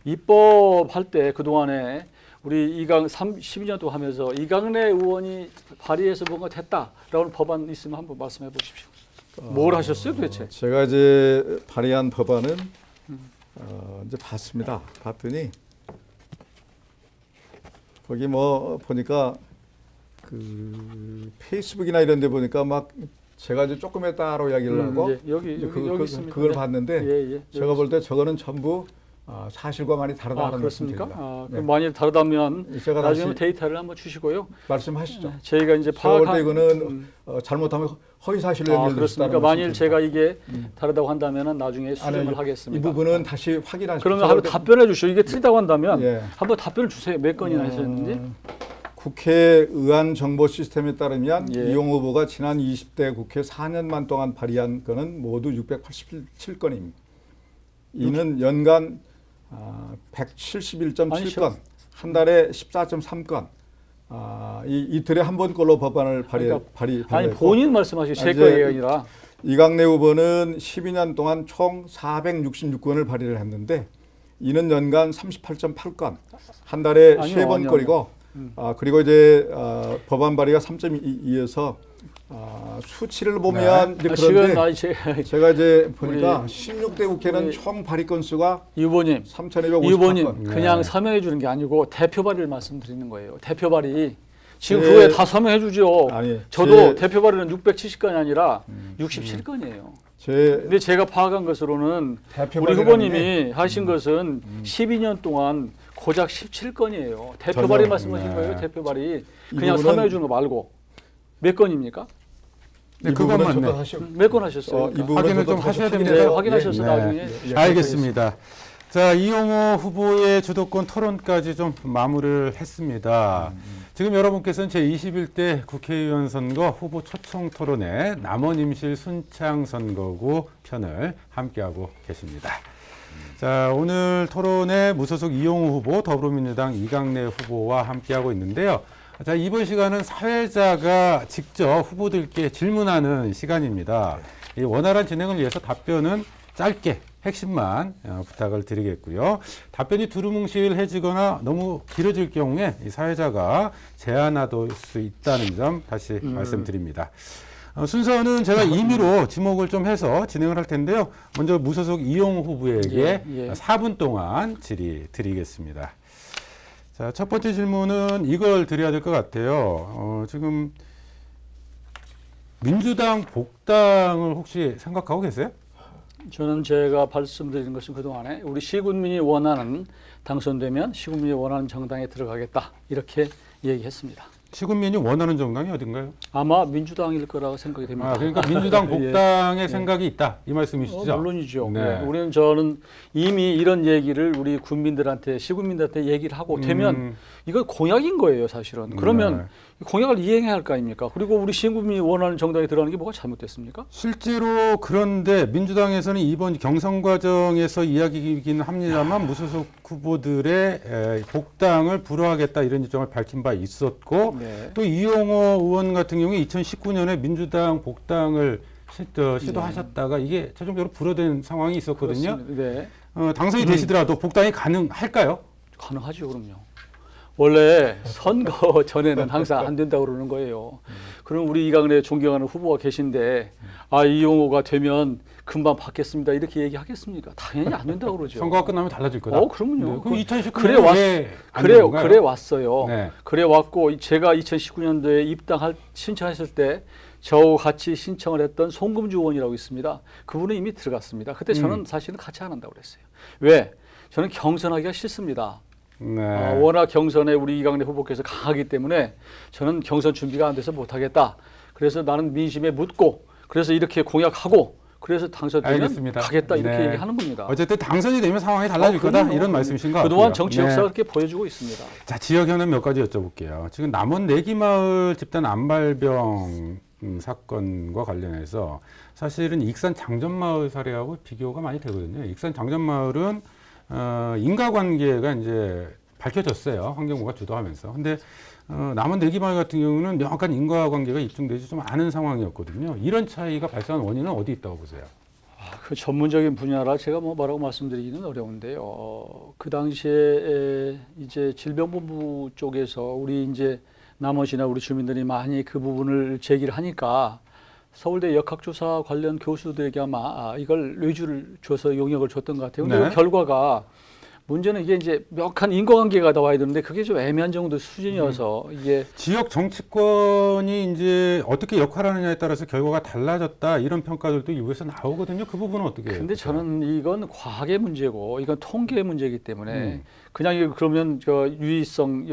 입법할 때 그동안에 우리 12년 동안 하면서 이강래 의원이 발의해서 뭔가 됐다라는 법안 있으면 한번 말씀해 보십시오. 뭘 하셨어요 도대체? 제가 이제 발의한 법안은 이제 봤습니다. 봤더니 거기 뭐 보니까 그 페이스북이나 이런 데 보니까 막 제가 이제 조금 따로 이야기를 하고 여기 있습니다. 그걸 네. 봤는데 제가 볼 때 저거는 전부 사실과 많이 다르다는 그렇습니까? 말씀입니다. 그럼 만일 다르다면 제가 나중에 다시 데이터를 한번 주시고요. 말씀하시죠. 저희가 이제 제가 볼 때 파악한 이거는 잘못하면 허위 사실로 연결될 수 그렇습니까? 있다는 만일 말씀입니다. 제가 이게 다르다고 한다면은 나중에 수정을 아니, 하겠습니다. 이 부분은 다시 확인하시죠. 그러면 한번 답변해 주시죠. 이게 틀리다고 한다면 예. 한번 답변을 주세요. 몇 건이나 하셨는지. 국회 의안 정보 시스템에 따르면 예. 이용 후보가 지난 20대 국회 4년만 동안 발의한 건은 모두 687건입니다. 이는 연간 171.7건, 한 달에 14.3건, 이틀에 한 번 걸로 법안을 발의했고 아니 본인 말씀하시고 제 거예요 아니라. 이강래 후보는 12년 동안 총 466건을 발의를 했는데 이는 연간 38.8건, 한 달에 3번 건이고 그리고 이제 법안 발의가 3.2여서 수치를 보면 이제 그런데 제가 이제 보니까 16대 국회는 총 발의 건수가 이 후보님, 3,258건. 그냥 서명해 주는 게 아니고 대표 발의를 말씀드리는 거예요. 대표 발의. 지금 그거에 다 서명해 주죠. 저도 대표 발의는 670건이 아니라 67건이에요. 근데 제가 파악한 것으로는 우리 후보님이 하신 것은 12년 동안 고작 17건이에요. 대표 발의 말씀하신 거예요. 대표 발의. 그냥 서명해 주는 거 말고. 몇 건입니까? 네, 그것만 몇 건 하셨어요? 확인을 좀 하셔야 됩니다. 네, 확인하셔서 나중에. 알겠습니다. 자, 이용호 후보의 주도권 토론까지 좀 마무리를 했습니다. 지금 여러분께서는 제21대 국회의원 선거 후보 초청 토론회 남원 임실 순창 선거구 편을 함께하고 계십니다. 자, 오늘 토론회 무소속 이용호 후보, 더불어민주당 이강래 후보와 함께하고 있는데요. 자, 이번 시간은 사회자가 직접 후보들께 질문하는 시간입니다. 이 원활한 진행을 위해서 답변은 짧게 핵심만 부탁을 드리겠고요. 답변이 두루뭉실해지거나 너무 길어질 경우에 이 사회자가 제한할 수 있다는 점 다시 말씀드립니다. 순서는 제가 임의로 지목을 좀 해서 진행을 할 텐데요. 먼저 무소속 이용호 후보에게 4분 동안 질의 드리겠습니다. 자, 첫 번째 질문은 이걸 드려야 될 것 같아요. 지금 민주당 복당을 혹시 생각하고 계세요? 저는 제가 말씀드린 것은 그동안에 우리 시군민이 원하는 당선되면 시군민이 원하는 정당에 들어가겠다 이렇게 얘기했습니다. 시군민이 원하는 정당이 어딘가요? 아마 민주당일 거라고 생각이 됩니다. 그러니까 민주당 복당의 예. 생각이 있다 이 말씀이시죠? 물론이죠. 네. 저는 이미 이런 얘기를 우리 국민들한테 시국민들한테 얘기를 하고 되면 이거 공약인 거예요, 사실은. 그러면 공약을 이행해야 할 거 아닙니까? 그리고 우리 시국민이 원하는 정당에 들어가는 게 뭐가 잘못됐습니까? 실제로 그런데 민주당에서는 이번 경선 과정에서 이야기이긴 합니다만 무소속 후보들의 복당을 불허하겠다 이런 입장을 밝힌 바 있었고 네. 또 이용호 의원 같은 경우에 2019년에 민주당 복당을 시도하셨다가 이게 최종적으로 불허된 상황이 있었거든요. 네. 당선이 되시더라도 복당이 가능할까요? 가능하죠, 그럼요. 원래 선거 전에는 항상 안 된다고 그러는 거예요. 그럼 우리 이강래 존경하는 후보가 계신데 이용호가 되면 금방 받겠습니다 이렇게 얘기하겠습니까? 당연히 안 된다고 그러죠. 선거가 끝나면 달라질 거다. 그럼요. 네, 그럼 2019년에 그래 왔어요. 네. 그래 왔고 제가 2019년도에 신청했을 때 저하고 같이 신청을 했던 송금주 의원이라고 있습니다. 그분은 이미 들어갔습니다. 그때 저는 사실은 같이 안 한다고 그랬어요. 왜? 저는 경선하기가 싫습니다. 네. 워낙 경선에 우리 이강래 후보께서 강하기 때문에 저는 경선 준비가 안 돼서 못하겠다. 그래서 나는 민심에 묻고 그래서 이렇게 공약하고 그래서 당선되면 알겠습니다. 가겠다 이렇게 네. 얘기하는 겁니다. 어쨌든 당선이 되면 상황이 달라질 거다 이런 말씀이신 것 같고요. 그동안 정치 역사가 네. 그렇게 보여주고 있습니다. 자, 지역 현안 몇 가지 여쭤볼게요. 지금 남원 내기마을 집단 안발병 사건과 관련해서 사실은 익산 장전마을 사례하고 비교가 많이 되거든요. 익산 장전마을은 인과관계가 이제 밝혀졌어요. 환경부가 주도하면서. 근데 남원 내기마을 같은 경우는 명확한 인과관계가 입증되지 좀 않은 상황이었거든요. 이런 차이가 발생한 원인은 어디 있다고 보세요? 그 전문적인 분야라 제가 뭐라고 말씀드리기는 어려운데요. 그 당시에 이제 질병본부 쪽에서 우리 이제 남원시나 우리 주민들이 많이 그 부분을 제기를 하니까 서울대 역학조사 관련 교수들에게 아마 이걸 뇌주를 줘서 용역을 줬던 것 같아요. 근데 네. 그 결과가 문제는 이게 이제 명확한 인과관계가 나와야 되는데 그게 좀 애매한 정도 수준이어서 이게 지역 정치권이 이제 어떻게 역할하느냐에 따라서 결과가 달라졌다 이런 평가들도 일부에서 나오거든요. 그 부분은 어떻게 해요? 근데 저는 이건 과학의 문제고 이건 통계의 문제이기 때문에 그냥 이거 그러면 유의성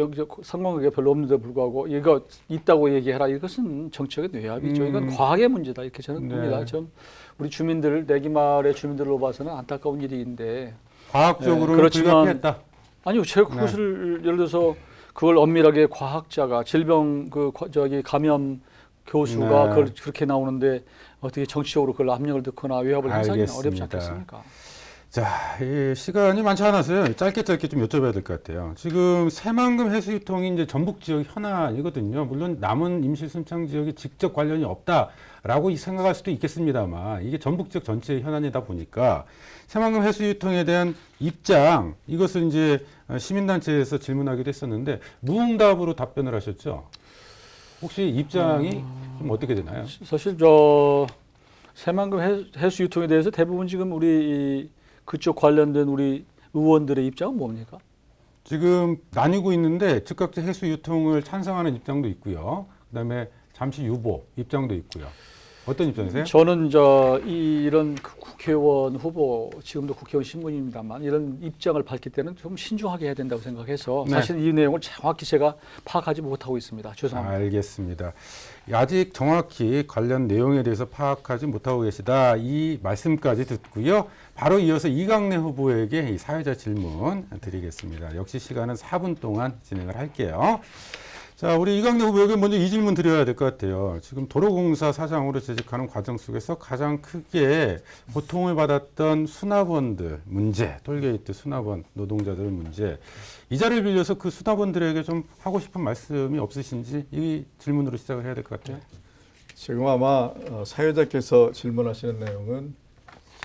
상관관계가 별로 없는데 불구하고 이거 있다고 얘기해라 이것은 정치적인 뇌압이죠. 이건 과학의 문제다 이렇게 저는 봅니다. 좀 우리 주민들 내기마을의 주민들로 봐서는 안타까운 일인데 과학적으로 그렇지만 불가피했다. 아니요, 제가 그것을 예를 들어서 그걸 엄밀하게 과학자가 질병 감염 교수가 그걸 그렇게 나오는데 어떻게 정치적으로 그걸 압력을 넣거나 외압을 행사하기는 어렵지 않겠습니까? 자, 이 시간이 많지 않아서요. 짧게 좀 여쭤봐야 될 것 같아요. 지금 새만금 해수유통이 이제 전북 지역 현안이거든요. 물론 남은 임시순창 지역이 직접 관련이 없다라고 생각할 수도 있겠습니다만 이게 전북 지역 전체의 현안이다 보니까 새만금 해수유통에 대한 입장 이것을 이제 시민단체에서 질문하기도 했었는데 무응답으로 답변을 하셨죠. 혹시 입장이 좀 어떻게 되나요? 사실 새만금 해수유통에 대해서 대부분 지금 우리 그쪽 관련된 우리 의원들의 입장은 뭡니까? 지금 나뉘고 있는데 즉각 해수 유통을 찬성하는 입장도 있고요. 그다음에 잠시 유보 입장도 있고요. 어떤 입장이세요? 저는 이런 국회의원 후보 지금도 국회의원 신분입니다만 이런 입장을 밝힐 때는 좀 신중하게 해야 된다고 생각해서 사실 이 내용을 정확히 제가 파악하지 못하고 있습니다. 죄송합니다. 알겠습니다. 아직 정확히 관련 내용에 대해서 파악하지 못하고 계시다 이 말씀까지 듣고요. 바로 이어서 이강래 후보에게 이 사회자 질문 드리겠습니다. 역시 시간은 4분 동안 진행을 할게요. 자, 우리 이강래 후보에게 먼저 이 질문 드려야 될 것 같아요. 지금 도로공사 사장으로 재직하는 과정 속에서 가장 크게 고통을 받았던 수납원들 문제, 톨게이트 수납원 노동자들 문제, 이 자리를 빌려서 그 수납원들에게 좀 하고 싶은 말씀이 없으신지 이 질문으로 시작을 해야 될 것 같아요. 지금 아마 사회자께서 질문하시는 내용은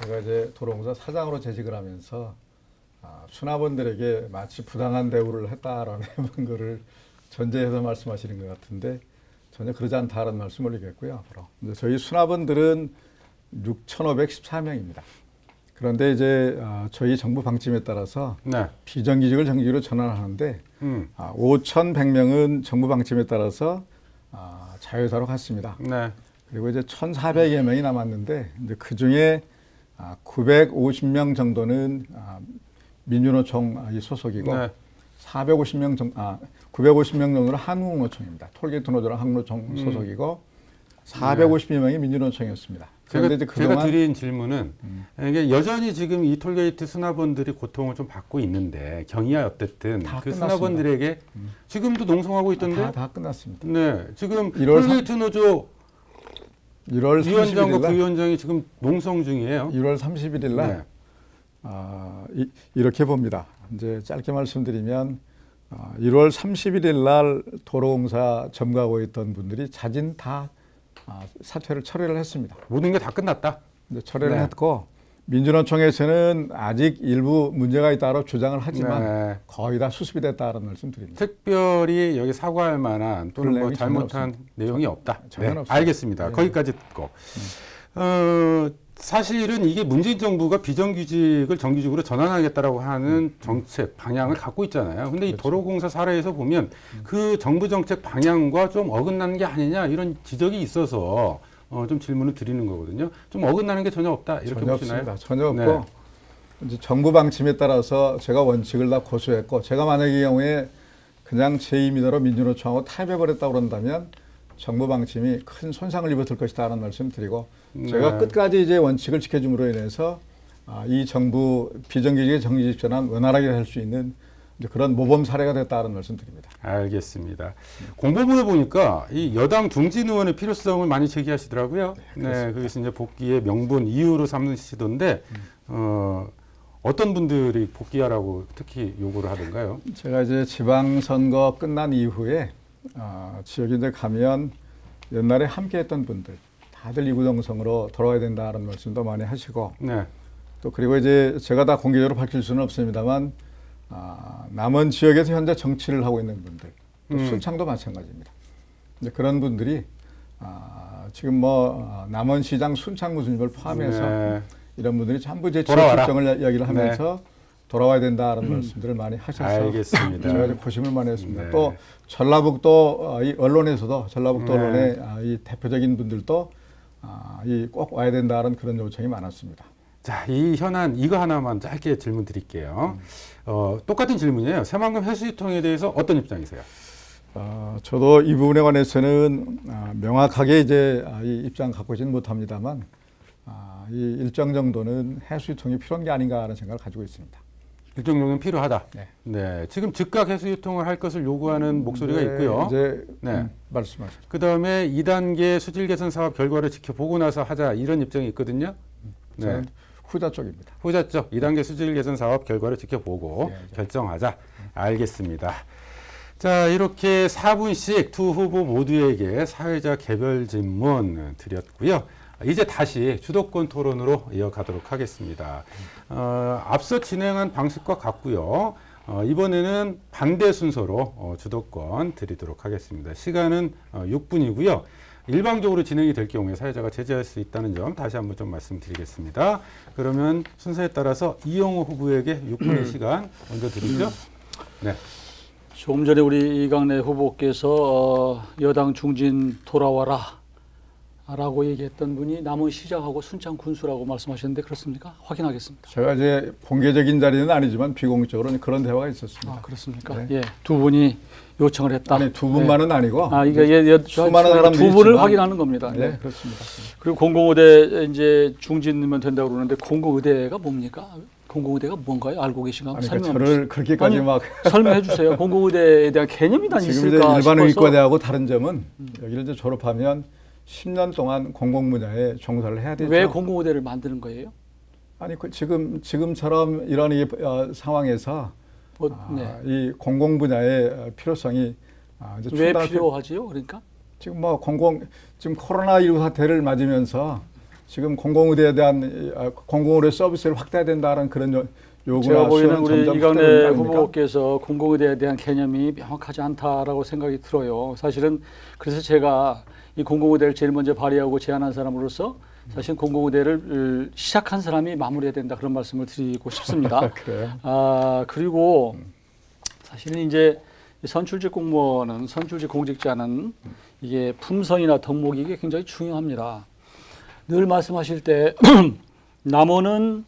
제가 이제 도로공사 사장으로 재직을 하면서 수납원들에게 마치 부당한 대우를 했다라는 거를 전제해서 말씀하시는 것 같은데 전혀 그러지 않다라는 말씀을 드리겠고요. 저희 수납원들은 6,514명입니다. 그런데 이제 저희 정부 방침에 따라서 비정규직을 정규직으로 전환하는데 5,100명은 정부 방침에 따라서 자회사로 갔습니다. 그리고 이제 1,400여 명이 남았는데 이제 그 중에 950명 정도는 민주노총 소속이고 950명 정도는 한국노총입니다. 톨게이트 노조랑 한국노총 소속이고 452명이 민주노총이었습니다. 제가 드린 질문은 이게 여전히 지금 이 톨게이트 수납원들이 고통을 좀 받고 있는데 경위야 어쨌든 그 수납원들에게 지금도 농성하고 있던데 다 끝났습니다. 네, 지금 톨게이트 노조 1월 위원장과 부위원장이 지금 농성 중이에요. 1월 31일 날 이렇게 봅니다. 이제 짧게 말씀드리면 1월 31일 날 도로공사 점거하고 있던 분들이 자진 다 사퇴를 철회를 했습니다. 모든 게 다 끝났다. 이제 철회를 했고 민주노총에서는 아직 일부 문제가 있다고 주장을 하지만 거의 다 수습이 됐다는 말씀 드립니다. 특별히 여기 사과할 만한 또는 뭐 잘못한 내용이 없다. 전혀 없습니다. 알겠습니다. 거기까지 듣고 사실은 이게 문재인 정부가 비정규직을 정규직으로 전환하겠다라고 하는 정책 방향을 갖고 있잖아요. 근데 이 도로공사 사례에서 보면 그 정부 정책 방향과 좀 어긋나는 게 아니냐 이런 지적이 있어서 좀 질문을 드리는 거거든요. 좀 어긋나는 게 전혀 없다 이렇게 전혀 보시나요? 없습니다. 전혀 없고 이제 정부 방침에 따라서 제가 원칙을 다 고수했고 제가 만약에 이 경우에 그냥 제 임의대로 민주노총하고 타협해버렸다고 그런다면 정부 방침이 큰 손상을 입었을 것이다라는 말씀 드리고 제가 끝까지 이제 원칙을 지켜줌으로 인해서 이 정부 비정규직의 정규직 전환 원활하게 할 수 있는 이제 그런 모범 사례가 됐다는 말씀 드립니다. 알겠습니다. 공보문을 보니까 이 여당 중진 의원의 필요성을 많이 제기하시더라고요. 네, 그것이 이제 복귀의 명분 이유로 삼으시던데 어떤 분들이 복귀하라고 특히 요구를 하던가요? 제가 이제 지방선거 끝난 이후에 지역에 이제 가면 옛날에 함께했던 분들 다들 이구동성으로 돌아와야 된다는 말씀도 많이 하시고 또 그리고 이제 제가 다 공개적으로 밝힐 수는 없습니다만 남은 지역에서 현재 정치를 하고 있는 분들 또 순창도 마찬가지입니다. 이제 그런 분들이 지금 뭐 남원시장 순창 무수님을 포함해서 이런 분들이 전부 제 지역 결정을 이야기를 하면서 돌아와야 된다는 말씀들을 많이 하셔서 알겠습니다. 제가 고심을 많이 했습니다. 또 전라북도 이 언론에서도 전라북도 언론의 이 대표적인 분들도 꼭 와야 된다는 그런 요청이 많았습니다. 자, 이 현안 이거 하나만 짧게 질문 드릴게요. 똑같은 질문이에요. 새만금 해수유통에 대해서 어떤 입장이세요? 저도 이 부분에 관해서는 명확하게 이제 이 입장 갖고 있지는 못합니다만 이 일정 정도는 해수유통이 필요한 게 아닌가 하는 생각을 가지고 있습니다. 일정 정도는 필요하다. 네. 지금 즉각 해수유통을 할 것을 요구하는 목소리가 있고요. 이제 말씀하시죠. 그 다음에 2단계 수질 개선 사업 결과를 지켜보고 나서 하자 이런 입장이 있거든요. 저는 후자 쪽입니다. 후자 쪽 2단계 수질 개선 사업 결과를 지켜보고 결정하자. 알겠습니다. 자, 이렇게 4분씩 두 후보 모두에게 사회자 개별 질문 드렸고요. 이제 다시 주도권 토론으로 이어가도록 하겠습니다. 앞서 진행한 방식과 같고요. 이번에는 반대 순서로 주도권 드리도록 하겠습니다. 시간은 6분이고요. 일방적으로 진행이 될 경우에 사회자가 제재할 수 있다는 점 다시 한번 좀 말씀드리겠습니다. 그러면 순서에 따라서 이용호 후보에게 6분의 시간 먼저 드리죠. 네. 조금 전에 우리 이강래 후보께서 여당 중진 돌아와라 라고 얘기했던 분이 남원시장하고 순창 군수라고 말씀하셨는데 그렇습니까? 확인하겠습니다. 제가 이제 공개적인 자리는 아니지만 비공식적으로 그런 대화가 있었습니다. 그렇습니까? 네. 두 분이 요청을 했다. 아니, 두 분만은 아니고 이게 수많은 사람들이 두 분을 확인하는 겁니다. 네, 그렇습니다. 그리고 공공의대 이제 중진이면 된다고 그러는데 공공의대가 뭡니까? 공공의대가 뭔가요? 알고 계신가요? 설명. 저를 그렇게까지 막 설명해 주세요. 공공의대에 대한 개념이 다 있을까 지금 일반 의과대하고 다른 점은 여기를 이제 졸업하면 10년 동안 공공 분야에 종사를 해야 되죠. 왜 공공의대를 만드는 거예요? 아니 지금처럼 이런 상황에서 이 공공 분야의 필요성이 이제 왜 필요하지요? 그러니까 지금 뭐 지금 코로나19 사태를 맞으면서 지금 공공의대에 대한 공공의대 서비스를 확대해야 된다는 그런 요구나 제가 보기에는 우리 이강래 후보께서 공공의대에 대한 개념이 명확하지 않다라고 생각이 들어요. 사실은 그래서 제가 이 공공의대를 제일 먼저 발의하고 제안한 사람으로서 사실 공공의대를 시작한 사람이 마무리해야 된다 그런 말씀을 드리고 싶습니다. 그래요? 그리고 사실은 이제 선출직 공무원은 선출직 공직자는 이게 품성이나 덕목이 이게 굉장히 중요합니다. 늘 말씀하실 때 남원은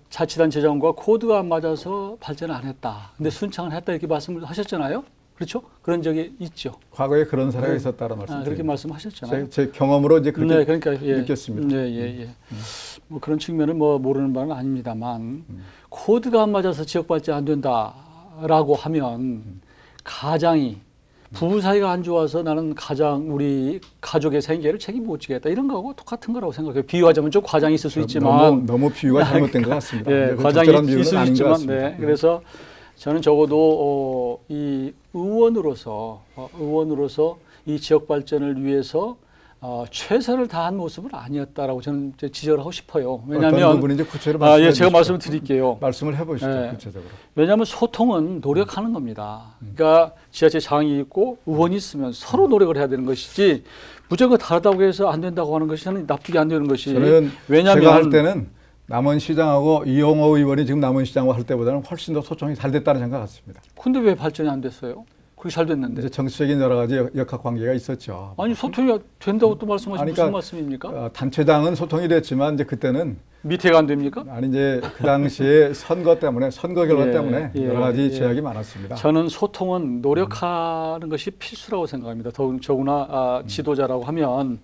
자치단체장과 코드가 안 맞아서 발전을 안 했다. 근데 순창을 했다 이렇게 말씀을 하셨잖아요. 그렇죠? 그런 적이 있죠. 과거에 그런 사례가 있었다는 말씀. 그렇게 말씀하셨잖아요. 제 경험으로 이제 그렇게 네, 그러니까 느꼈습니다. 뭐 그런 측면은 뭐 모르는 바는 아닙니다만 코드가 안 맞아서 지역 발전 안 된다라고 하면 가장이 부부 사이가 안 좋아서 나는 우리 가족의 생계를 책임 못 지겠다 이런 거하고 똑같은 거라고 생각해요. 비유하자면 좀 과장이 있을 수 있지만 너무 비유가 잘못된 것 같습니다. 네, 과장이 있을 수 있지만 네, 그래서 저는 적어도 이 의원으로서 이 지역 발전을 위해서 최선을 다한 모습은 아니었다라고 저는 이제 지적을 하고 싶어요. 왜냐하면 어떤 부분인지 구체적으로 말씀해 제가 말씀을 드릴게요. 말씀을 해보시죠. 네. 구체적으로. 왜냐하면 소통은 노력하는 겁니다. 그러니까 지자체장이 있고 의원이 있으면 서로 노력을 해야 되는 것이지 무조건 다르다고 해서 안 된다고 하는 것이 저는 납득이 안 되는 것이. 저는 왜냐하면 제가 할 때는 남원시장하고 이용호 의원이 지금 남원시장과 할 때보다는 훨씬 더 소통이 잘 됐다는 생각 같습니다. 근데 왜 발전이 안 됐어요? 그게 잘 됐는데. 이제 정치적인 여러 가지 역학 관계가 있었죠. 아니 소통이 된다고 또 말씀하시면 그러니까, 무슨 말씀입니까? 단체장은 소통이 됐지만 이제 그때는 밑에가 안 됩니까? 아니 이제 그 당시에 선거 결과 때문에 여러 가지 제약이 많았습니다. 저는 소통은 노력하는 것이 필수라고 생각합니다. 더구나 지도자라고 하면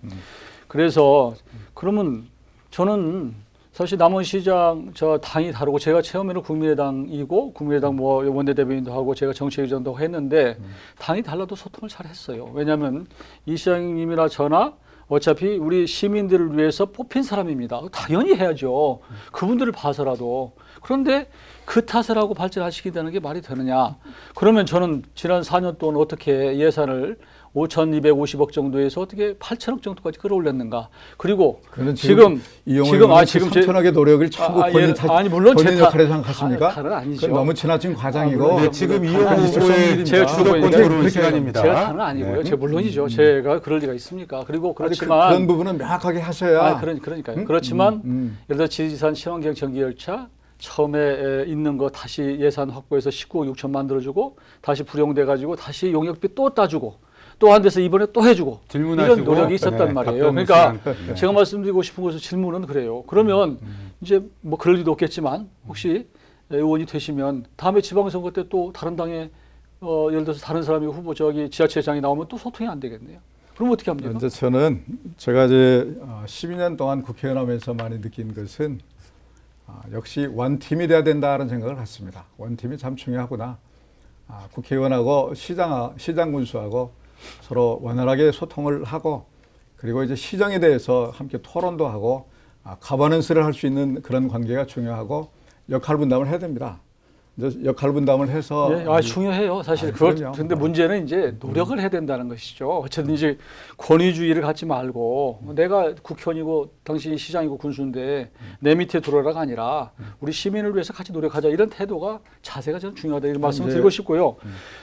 그래서 그러면 저는 사실 남원시장 저 당이 다르고 제가 처음에는 국민의당이고 국민의당 뭐 원내대변인도 하고 제가 정치의장도 했는데 당이 달라도 소통을 잘 했어요. 왜냐하면 이 시장님이나 저나 어차피 우리 시민들을 위해서 뽑힌 사람입니다. 당연히 해야죠. 그분들을 봐서라도. 그런데 그 탓을 하고 발전하시게 되는 게 말이 되느냐. 그러면 저는 지난 4년 동안 어떻게 예산을 5,250억 정도에서 어떻게 8천억 정도까지 끌어올렸는가. 그리고 지금 삼천억의 노력을 전부 본인 역할에 생각하십니까? 다른 아니죠. 너무 지나친 과장이고. 네, 지금 이용호 후보의 제가 주도권 토론 시간입니다. 제가 다는 아니고요. 제 물론이죠. 제가 그럴 리가 있습니까? 그리고 그렇지만 그런 부분은 명확하게 하셔야. 그러니까요. 그렇지만 예를 들어 지리산 친환경 전기열차 처음에 있는 거 다시 예산 확보해서 19억 6천 만들어주고 다시 불용돼 가지고 다시 용역비 또 따주고 또 한 데서 이번에 또 해주고 이런 노력이 있었단 말이에요. 그러니까 제가 말씀드리고 싶은 것은 질문은 그래요. 그러면 이제 뭐 그럴 리도 없겠지만 혹시 의원이 되시면 다음에 지방선거 때 또 다른 당에 예를 들어서 다른 사람이 후보 지자체장이 나오면 또 소통이 안 되겠네요. 그럼 어떻게 합니까? 이제 제가 이제 12년 동안 국회의원 하면서 많이 느낀 것은 역시 원팀이 돼야 된다는 생각을 했습니다. 원팀이 참 중요하구나. 국회의원하고 시장 군수하고 서로 원활하게 소통을 하고 그리고 이제 시정에 대해서 함께 토론도 하고 가버넌스를 할 수 있는 그런 관계가 중요하고 역할 분담을 해야 됩니다. 이제 역할 분담을 해서 중요해요. 사실 그런데 문제는 이제 노력을 해야 된다는 것이죠. 어쨌든지 권위주의를 갖지 말고 내가 국회의원이고 당신이 시장이고 군수인데 내 밑에 들어라가 아니라 우리 시민을 위해서 같이 노력하자 이런 태도가 자세가 저는 중요하다 이런 말씀을 드리고 싶고요.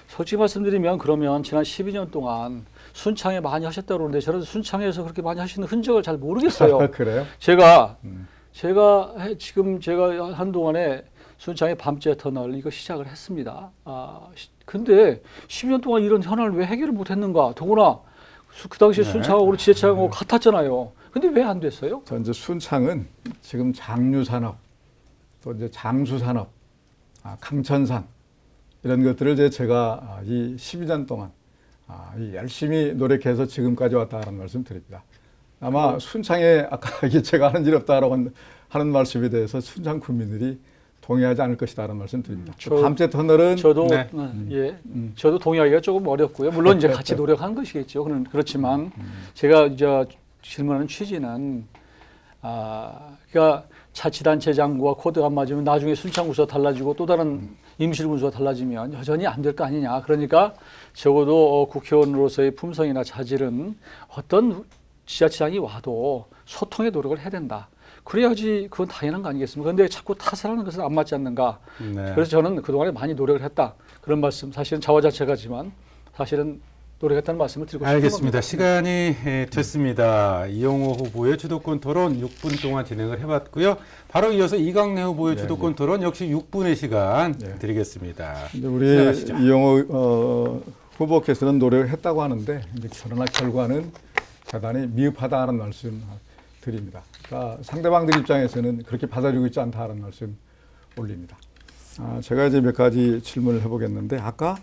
솔직히 말씀드리면 그러면 지난 12년 동안 순창에 많이 하셨다고 그러는데 저는 순창에서 그렇게 많이 하시는 흔적을 잘 모르겠어요. 그래요? 제가 지금 제가 한동안에 순창의 밤제 터널 이거 시작을 했습니다. 근데 10년 동안 이런 현안을 왜 해결을 못했는가? 더구나 그 당시에 순창하고 지자체하고 같았잖아요. 근데 왜 안 됐어요? 이제 순창은 지금 장류산업, 또 이제 장수산업, 강천산 이런 것들을 제가 이 12년 동안 열심히 노력해서 지금까지 왔다는 말씀 드립니다. 아마 순창에 아까 제가 하는 일 없다라고 하는 말씀에 대해서 순창 국민들이 동의하지 않을 것이다라는 말씀 드립니다. 밤새 터널은 저도 동의하기가 조금 어렵고요. 물론 이제 같이 노력한 것이겠죠. 그렇지만 제가 이제 질문하는 취지는 그러니까 자치단체장과 코드가 안 맞으면 나중에 순창군수가 달라지고 또 다른 임실군수가 달라지면 여전히 안 될 거 아니냐. 그러니까 적어도 국회의원으로서의 품성이나 자질은 어떤 지자체장이 와도 소통의 노력을 해야 된다. 그래야지 그건 당연한 거 아니겠습니까? 그런데 자꾸 탓을 하는 것은 안 맞지 않는가. 그래서 저는 그동안에 많이 노력을 했다. 그런 말씀, 사실은 자화자찬하지만 사실은 노력했다는 말씀을 드리고 싶습니다. 알겠습니다. 시간이 됐습니다. 이용호 후보의 주도권 토론 6분 동안 진행을 해봤고요. 바로 이어서 이강래 후보의 주도권 토론 역시 6분의 시간 드리겠습니다. 우리 이용호 후보께서는 노력을 했다고 하는데 그러나 결과는 대단히 미흡하다는 말씀. 드립니다. 그러니까 상대방들 입장에서는 그렇게 받아들이고 있지 않다는 말씀 올립니다. 제가 이제 몇 가지 질문을 해보겠는데 아까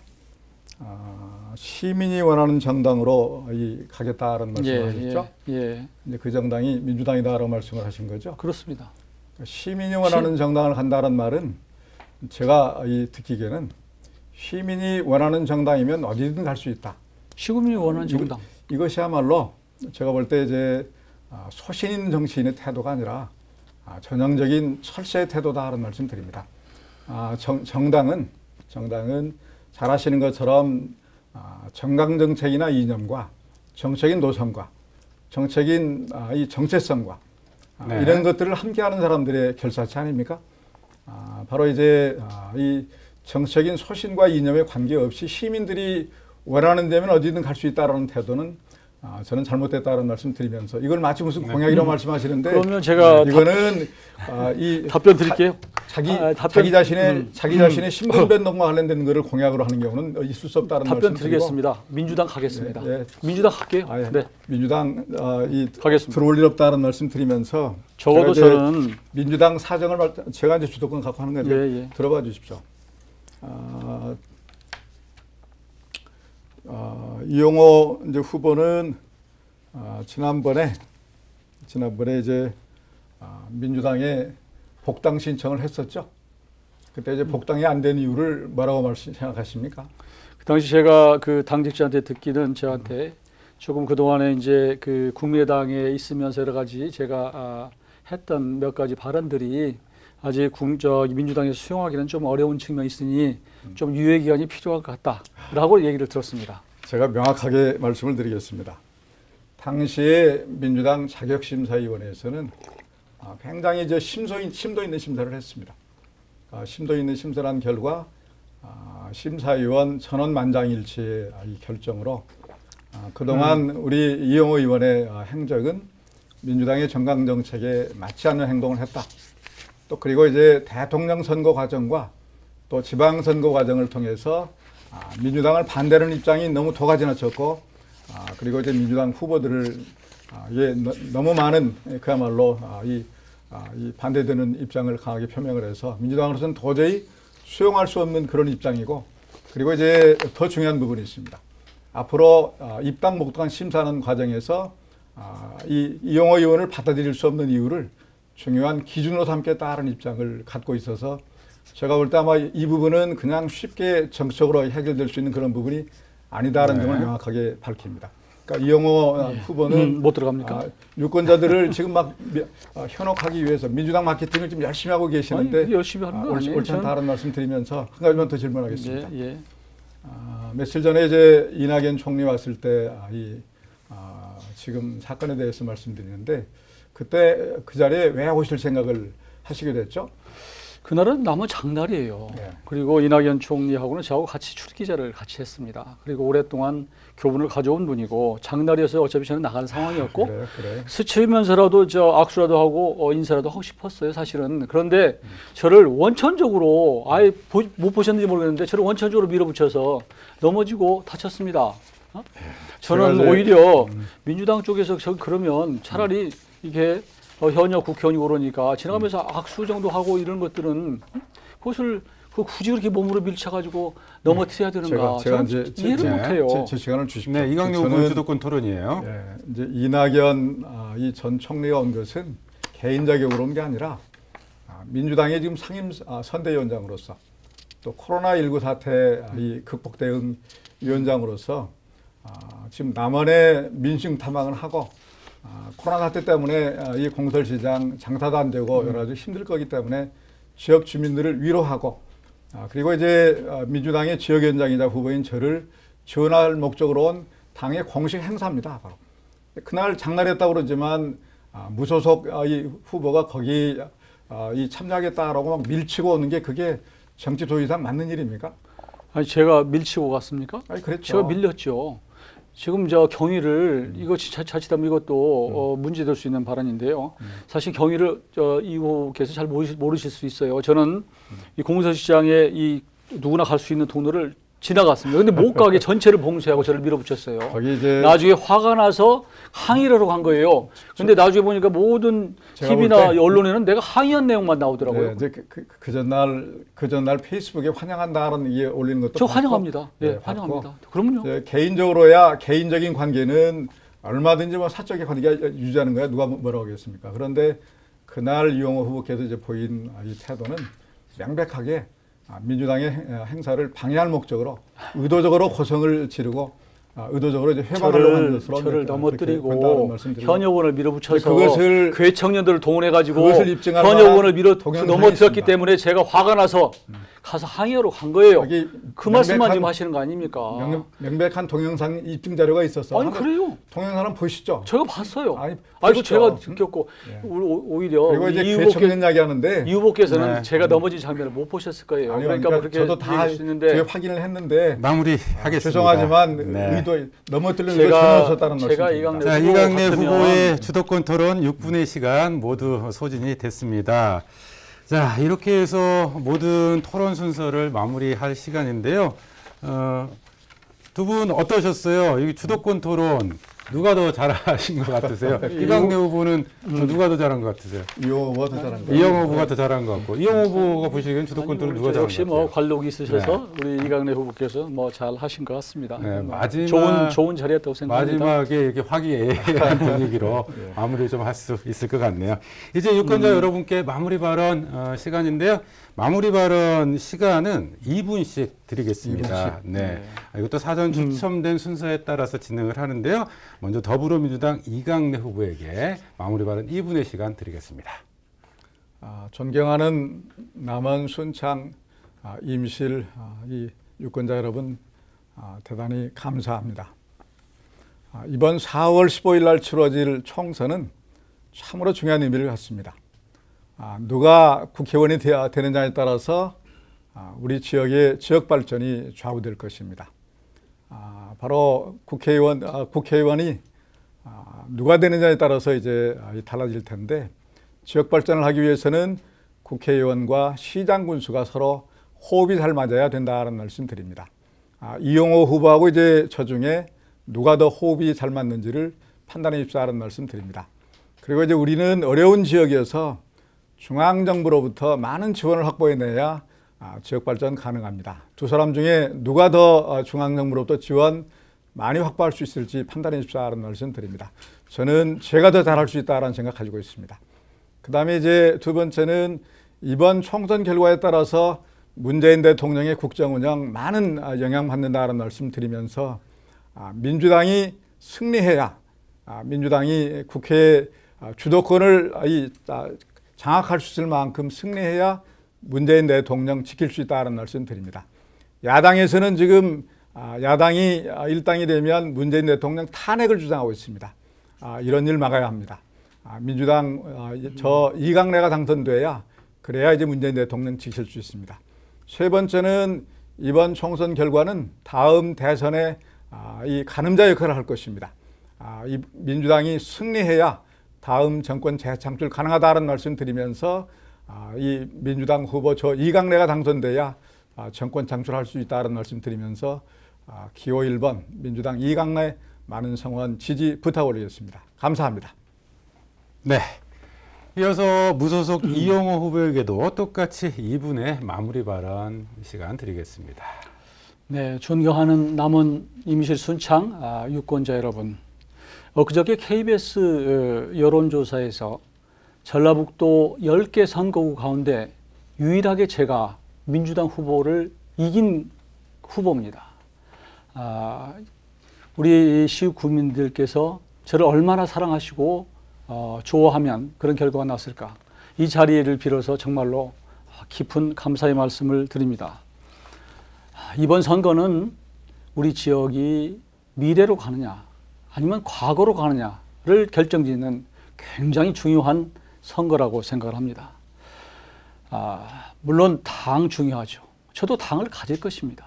시민이 원하는 정당으로 가겠다라는 말씀을 하셨죠? 예. 이제 그 정당이 민주당이다라고 말씀을 하신 거죠? 그렇습니다. 시민이 원하는 정당을 간다는 말은 제가 듣기에는 시민이 원하는 정당이면 어디든 갈 수 있다. 시민이 원하는 정당. 이것이야말로 제가 볼 때 이제 소신 있는 정치인의 태도가 아니라 전형적인 철새의 태도다라는 말씀 드립니다. 정당은 잘 아시는 것처럼 정강 정책이나 이념과 정책인 노선과 정책인 이 정체성과 네. 이런 것들을 함께하는 사람들의 결사체 아닙니까? 바로 이제 이 정책인 소신과 이념에 관계없이 시민들이 원하는 데면 어디든 갈 수 있다라는 태도는 저는 잘못됐다는 말씀 드리면서 이걸 마치 무슨 공약이라고 말씀하시는데 그러면 제가 이거는 이 답변 드릴게요. 자기 자신의 신분변동과 관련된 것을 공약으로 하는 경우는 있을 수 없다는 답변 말씀 드리겠습니다. 민주당 가겠습니다. 예. 민주당 할게요. 네. 민주당 가겠습니다. 들어올 일 없다는 말씀 드리면서 적어도 저는 민주당 사정을 제가 이제 주도권 갖고 하는 거죠. 예. 들어봐 주십시오. 이용호 이제 후보는 지난번에 이제 민주당에 복당 신청을 했었죠. 그때 이제 복당이 안 된 이유를 뭐라고 생각하십니까? 그 당시 제가 그 당직자한테 듣기는 저한테 조금 그 동안에 이제 그 국민의당에 있으면서 여러 가지 제가 했던 몇 가지 발언들이 아직 민주당에서 수용하기는 좀 어려운 측면이 있으니 좀 유예 기간이 필요할 것 같다라고 얘기를 들었습니다. 제가 명확하게 말씀을 드리겠습니다. 당시에 민주당 자격심사위원회에서는 굉장히 이제 심도 있는 심사를 했습니다. 심도 있는 심사를 한 결과 심사위원 천원만장일치의 이 결정으로 그동안 우리 이용호 의원의 행적은 민주당의 정강정책에 맞지 않는 행동을 했다. 또 그리고 이제 대통령 선거 과정과 또 지방선거 과정을 통해서 민주당을 반대하는 입장이 너무 도가 지나쳤고 그리고 이제 민주당 후보들을 너무 많은 그야말로 이 반대되는 입장을 강하게 표명을 해서 민주당으로서는 도저히 수용할 수 없는 그런 입장이고 그리고 이제 더 중요한 부분이 있습니다. 앞으로 입당 목당 심사하는 과정에서 이용호 의원을 받아들일 수 없는 이유를 중요한 기준으로 삼겠다는 입장을 갖고 있어서 제가 볼 때 아마 이 부분은 그냥 쉽게 정치적으로 해결될 수 있는 그런 부분이 아니다라는 점을 명확하게 밝힙니다. 그러니까 이용호 후보는 못 들어갑니까? 유권자들을 지금 막 현혹하기 위해서 민주당 마케팅을 좀 열심히 하고 계시는데 열심히 하는 거 아니에요? 옳지 않다는 말씀 드리면서 한 가지만 더 질문하겠습니다. 예. 며칠 전에 이제 이낙연 총리 왔을 때 지금 사건에 대해서 말씀드리는데 그때 그 자리에 왜 오실 생각을 하시게 됐죠? 그날은 남은 장날이에요. 네. 그리고 이낙연 총리하고는 저하고 같이 출기자를 같이 했습니다. 그리고 오랫동안 교분을 가져온 분이고 장날이어서 어차피 저는 나가는 상황이었고 그래. 스치면서라도 악수라도 하고 인사라도 하고 싶었어요, 사실은. 그런데 저를 원천적으로 아예 못 보셨는지 모르겠는데 저를 원천적으로 밀어붙여서 넘어지고 다쳤습니다. 저는 오히려 민주당 쪽에서 그러면 차라리 이게 현역 국회의원이고 그러니까 지나가면서 악수 정도 하고 이런 것들은 그것을 굳이 그렇게 몸으로 밀쳐가지고 넘어뜨려야 되는가? 제가 이제 이해를 못해요. 제 시간을 주십시오. 네, 이강용 의원 주도권 토론이에요. 이제 이낙연 이 전 총리가 온 것은 개인 자격으로 온 게 아니라 민주당의 지금 상임 선대위원장으로서 또 코로나19 사태 이 극복 대응 위원장으로서 지금 남원의 민심 탐방을 하고 코로나 사태 때문에 이 공설시장 장사도 안 되고 여러 가지 힘들 거기 때문에 지역 주민들을 위로하고 그리고 이제 민주당의 지역위원장이자 후보인 저를 지원할 목적으로 온 당의 공식 행사입니다. 바로. 그날 장날이었다고 그러지만 무소속 이 후보가 거기 참여하겠다라고 막 밀치고 오는 게 그게 정치 도의상 맞는 일입니까? 아니 제가 밀치고 갔습니까? 아니 그랬죠. 제가 밀렸죠. 지금 저 경위를 이거 자칫하면 이것도 문제될 수 있는 발언인데요. 사실 경위를 이 후보께서 잘 모르실 수 있어요. 저는 이 공설시장에 이 누구나 갈 수 있는 통로를 지나갔습니다. 근데 못 가게 전체를 봉쇄하고 저를 밀어붙였어요. 거기 이제 나중에 화가 나서 항의를 하러 간 거예요. 근데 나중에 보니까 모든 제가 TV나 볼 때- 언론에는 내가 항의한 내용만 나오더라고요. 네, 이제 그 전날 페이스북에 환영한다는 게 올리는 것도 저 봤고, 환영합니다. 예, 네, 환영합니다. 봤고, 그럼요. 이제 개인적으로야 개인적인 관계는 얼마든지 뭐 사적인 관계 유지하는 거야 누가 뭐라고 하겠습니까? 그런데 그날 이용호 후보께서 이제 보인 이 태도는 명백하게 민주당의 행사를 방해할 목적으로 의도적으로 고성을 지르고 의도적으로 이제 회방하려고 하는 것으로 저를 그렇게 넘어뜨리고 본다는 말씀드리고, 현역원을 밀어붙여서 그것을- 교회 청년들을 동원해가지고 그것을 입증할 현역원을 만한 동영상이 넘어뜨렸기 있습니다. 때문에 제가 화가 나서 가서 항의하러 간 거예요. 여기 그 말씀만 명백한- 지금 하시는 거 아닙니까? 명백한 동영상 입증 자료가 있었어. 아니 그래요. 동영상 한번 보시죠. 제가 봤어요. 아니, 아이고 보시죠. 제가 느꼈고 예. 오히려 그리고 이제 이 교회 후보께, 청년 이야기하는데 이 후보께서는 네. 제가 넘어진 장면을 못 보셨을 거예요. 아니요, 그러니까 뭐 그렇게 저도 다 얘기할 수 뒤에 있는데 확인을 했는데 마무리하겠습니다. 죄송하지만 네. 의도 넘어뜨리는 의도 전혀 없었다는 제가 말씀입니다. 이강래 자, 후보 이강래 같으면 후보의 주도권 토론 6분의 시간 모두 소진이 됐습니다. 자, 이렇게 해서 모든 토론 순서를 마무리할 시간인데요. 두 분 어떠셨어요? 이 주도권 토론 누가 더 잘하신 것 같으세요? 이강래 후보는 누가 더 잘한 것 같으세요? 이용호 후보가 더 잘한 거예요. 이영호 후보가 더 잘한 것 같고, 이영호 후보가 보시기엔 주도권 토론 누가 잘한 것 역시 같아요? 뭐 관록이 있으셔서 우리 이강래 후보께서 뭐 잘 하신 것 같습니다. 네, 뭐 마지막- 좋은 자리였다고 생각합니다. 마지막에 이렇게 화기애애한 분위기로 마무리 좀 할 수 있을 것 같네요. 이제 유권자 여러분께 마무리 발언 시간인데요. 마무리 발언 시간은 2분씩 드리겠습니다. 2분씩. 네. 이것도 사전 추첨된 순서에 따라서 진행을 하는데요. 먼저 더불어민주당 이강래 후보에게 마무리 발언 2분의 시간 드리겠습니다. 존경하는 남원 순창 임실 이 유권자 여러분 대단히 감사합니다. 이번 4월 15일 날 치러질 총선은 참으로 중요한 의미를 갖습니다. 누가 국회의원이 되느냐에 따라서 우리 지역의 지역 발전이 좌우될 것입니다. 바로 국회의원이 누가 되느냐에 따라서 이제 달라질 텐데, 지역 발전을 하기 위해서는 국회의원과 시장 군수가 서로 호흡이 잘 맞아야 된다는 말씀 드립니다. 이용호 후보하고 이제 저 중에 누가 더 호흡이 잘 맞는지를 판단해 주십사는 말씀 드립니다. 그리고 이제 우리는 어려운 지역이어서 중앙정부로부터 많은 지원을 확보해내야 지역 발전 가능합니다. 두 사람 중에 누가 더 중앙정부로부터 지원 많이 확보할 수 있을지 판단해 주십사는 말씀 드립니다. 저는 제가 더 잘할 수 있다는 생각 가지고 있습니다. 그 다음에 이제 두 번째는 이번 총선 결과에 따라서 문재인 대통령의 국정 운영 많은 영향받는다는 말씀 드리면서 민주당이 승리해야 민주당이 국회 주도권을 장악할 수 있을 만큼 승리해야 문재인 대통령 지킬 수 있다는 말씀 드립니다. 야당에서는 지금 야당이 일당이 되면 문재인 대통령 탄핵을 주장하고 있습니다. 이런 일 막아야 합니다. 민주당 저 이강래가 당선돼야 그래야 이제 문재인 대통령 지킬 수 있습니다. 세 번째는 이번 총선 결과는 다음 대선에 이 가늠자 역할을 할 것입니다. 이 민주당이 승리해야 다음 정권 재창출 가능하다는 말씀 드리면서 이 민주당 후보 저 이강래가 당선돼야 정권 창출할 수 있다는 말씀 드리면서 기호 1번 민주당 이강래 많은 성원 지지 부탁 올리겠습니다. 감사합니다. 네. 이어서 무소속 이용호 후보에게도 똑같이 2분의 마무리 발언 시간 드리겠습니다. 네, 존경하는 남원 임실 순창 유권자 여러분. 엊그저께 KBS 여론조사에서 전라북도 10개 선거구 가운데 유일하게 제가 민주당 후보를 이긴 후보입니다. 우리 시국 국민들께서 저를 얼마나 사랑하시고 좋아하면 그런 결과가 났을까. 이 자리를 빌어서 정말로 깊은 감사의 말씀을 드립니다. 이번 선거는 우리 지역이 미래로 가느냐 아니면 과거로 가느냐를 결정짓는 굉장히 중요한 선거라고 생각을 합니다. 물론 당 중요하죠. 저도 당을 가질 것입니다.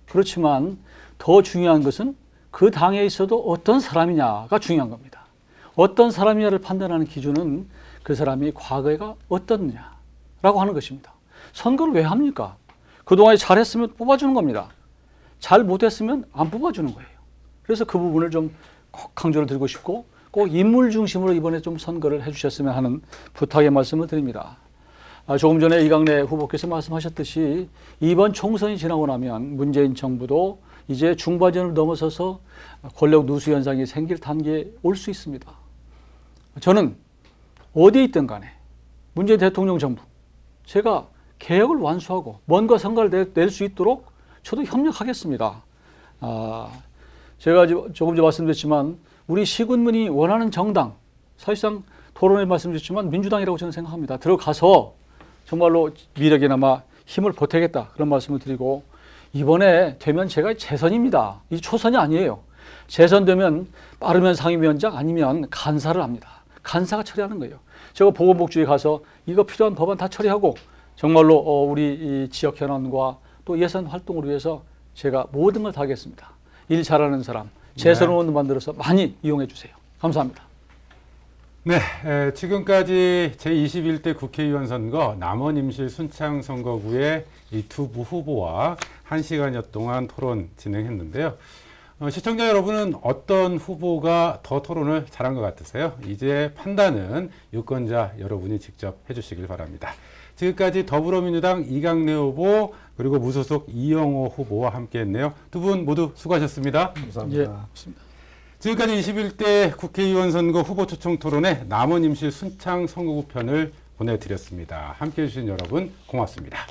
그렇지만 더 중요한 것은 그 당에 있어도 어떤 사람이냐가 중요한 겁니다. 어떤 사람이냐를 판단하는 기준은 그 사람이 과거가 어떻느냐라고 하는 것입니다. 선거를 왜 합니까? 그동안에 잘했으면 뽑아주는 겁니다. 잘 못했으면 안 뽑아주는 거예요. 그래서 그 부분을 좀 꼭 강조를 드리고 싶고 꼭 인물 중심으로 이번에 좀 선거를 해주셨으면 하는 부탁의 말씀을 드립니다. 조금 전에 이강래 후보께서 말씀하셨듯이 이번 총선이 지나고 나면 문재인 정부도 이제 중반전을 넘어서서 권력 누수 현상이 생길 단계에 올 수 있습니다. 저는 어디에 있든 간에 문재인 대통령 정부 제가 개혁을 완수하고 뭔가 성과를 낼 수 있도록 저도 협력하겠습니다. 제가 조금 전에 말씀드렸지만 우리 시군민이 원하는 정당, 사실상 토론에 말씀드렸지만 민주당이라고 저는 생각합니다. 들어가서 정말로 미력이나마 힘을 보태겠다 그런 말씀을 드리고 이번에 되면 제가 재선입니다. 이 초선이 아니에요. 재선되면 빠르면 상임위원장 아니면 간사를 합니다. 간사가 처리하는 거예요. 제가 보건복지에 가서 이거 필요한 법안 다 처리하고 정말로 우리 이 지역 현안과 또 예산 활동을 위해서 제가 모든 걸 다 하겠습니다. 일 잘하는 사람, 재선 의원도 만들어서 많이 이용해 주세요. 감사합니다. 네, 지금까지 제21대 국회의원 선거 남원 임실 순창 선거구의 이 두 후보와 1시간여 동안 토론 진행했는데요. 시청자 여러분은 어떤 후보가 더 토론을 잘한 것 같으세요? 이제 판단은 유권자 여러분이 직접 해주시길 바랍니다. 지금까지 더불어민주당 이강래 후보 그리고 무소속 이영호 후보와 함께했네요. 두 분 모두 수고하셨습니다. 감사합니다. 예, 맞습니다. 지금까지 21대 국회의원 선거 후보 초청 토론회 남원 임실 순창 선거구 편을 보내드렸습니다. 함께해 주신 여러분 고맙습니다.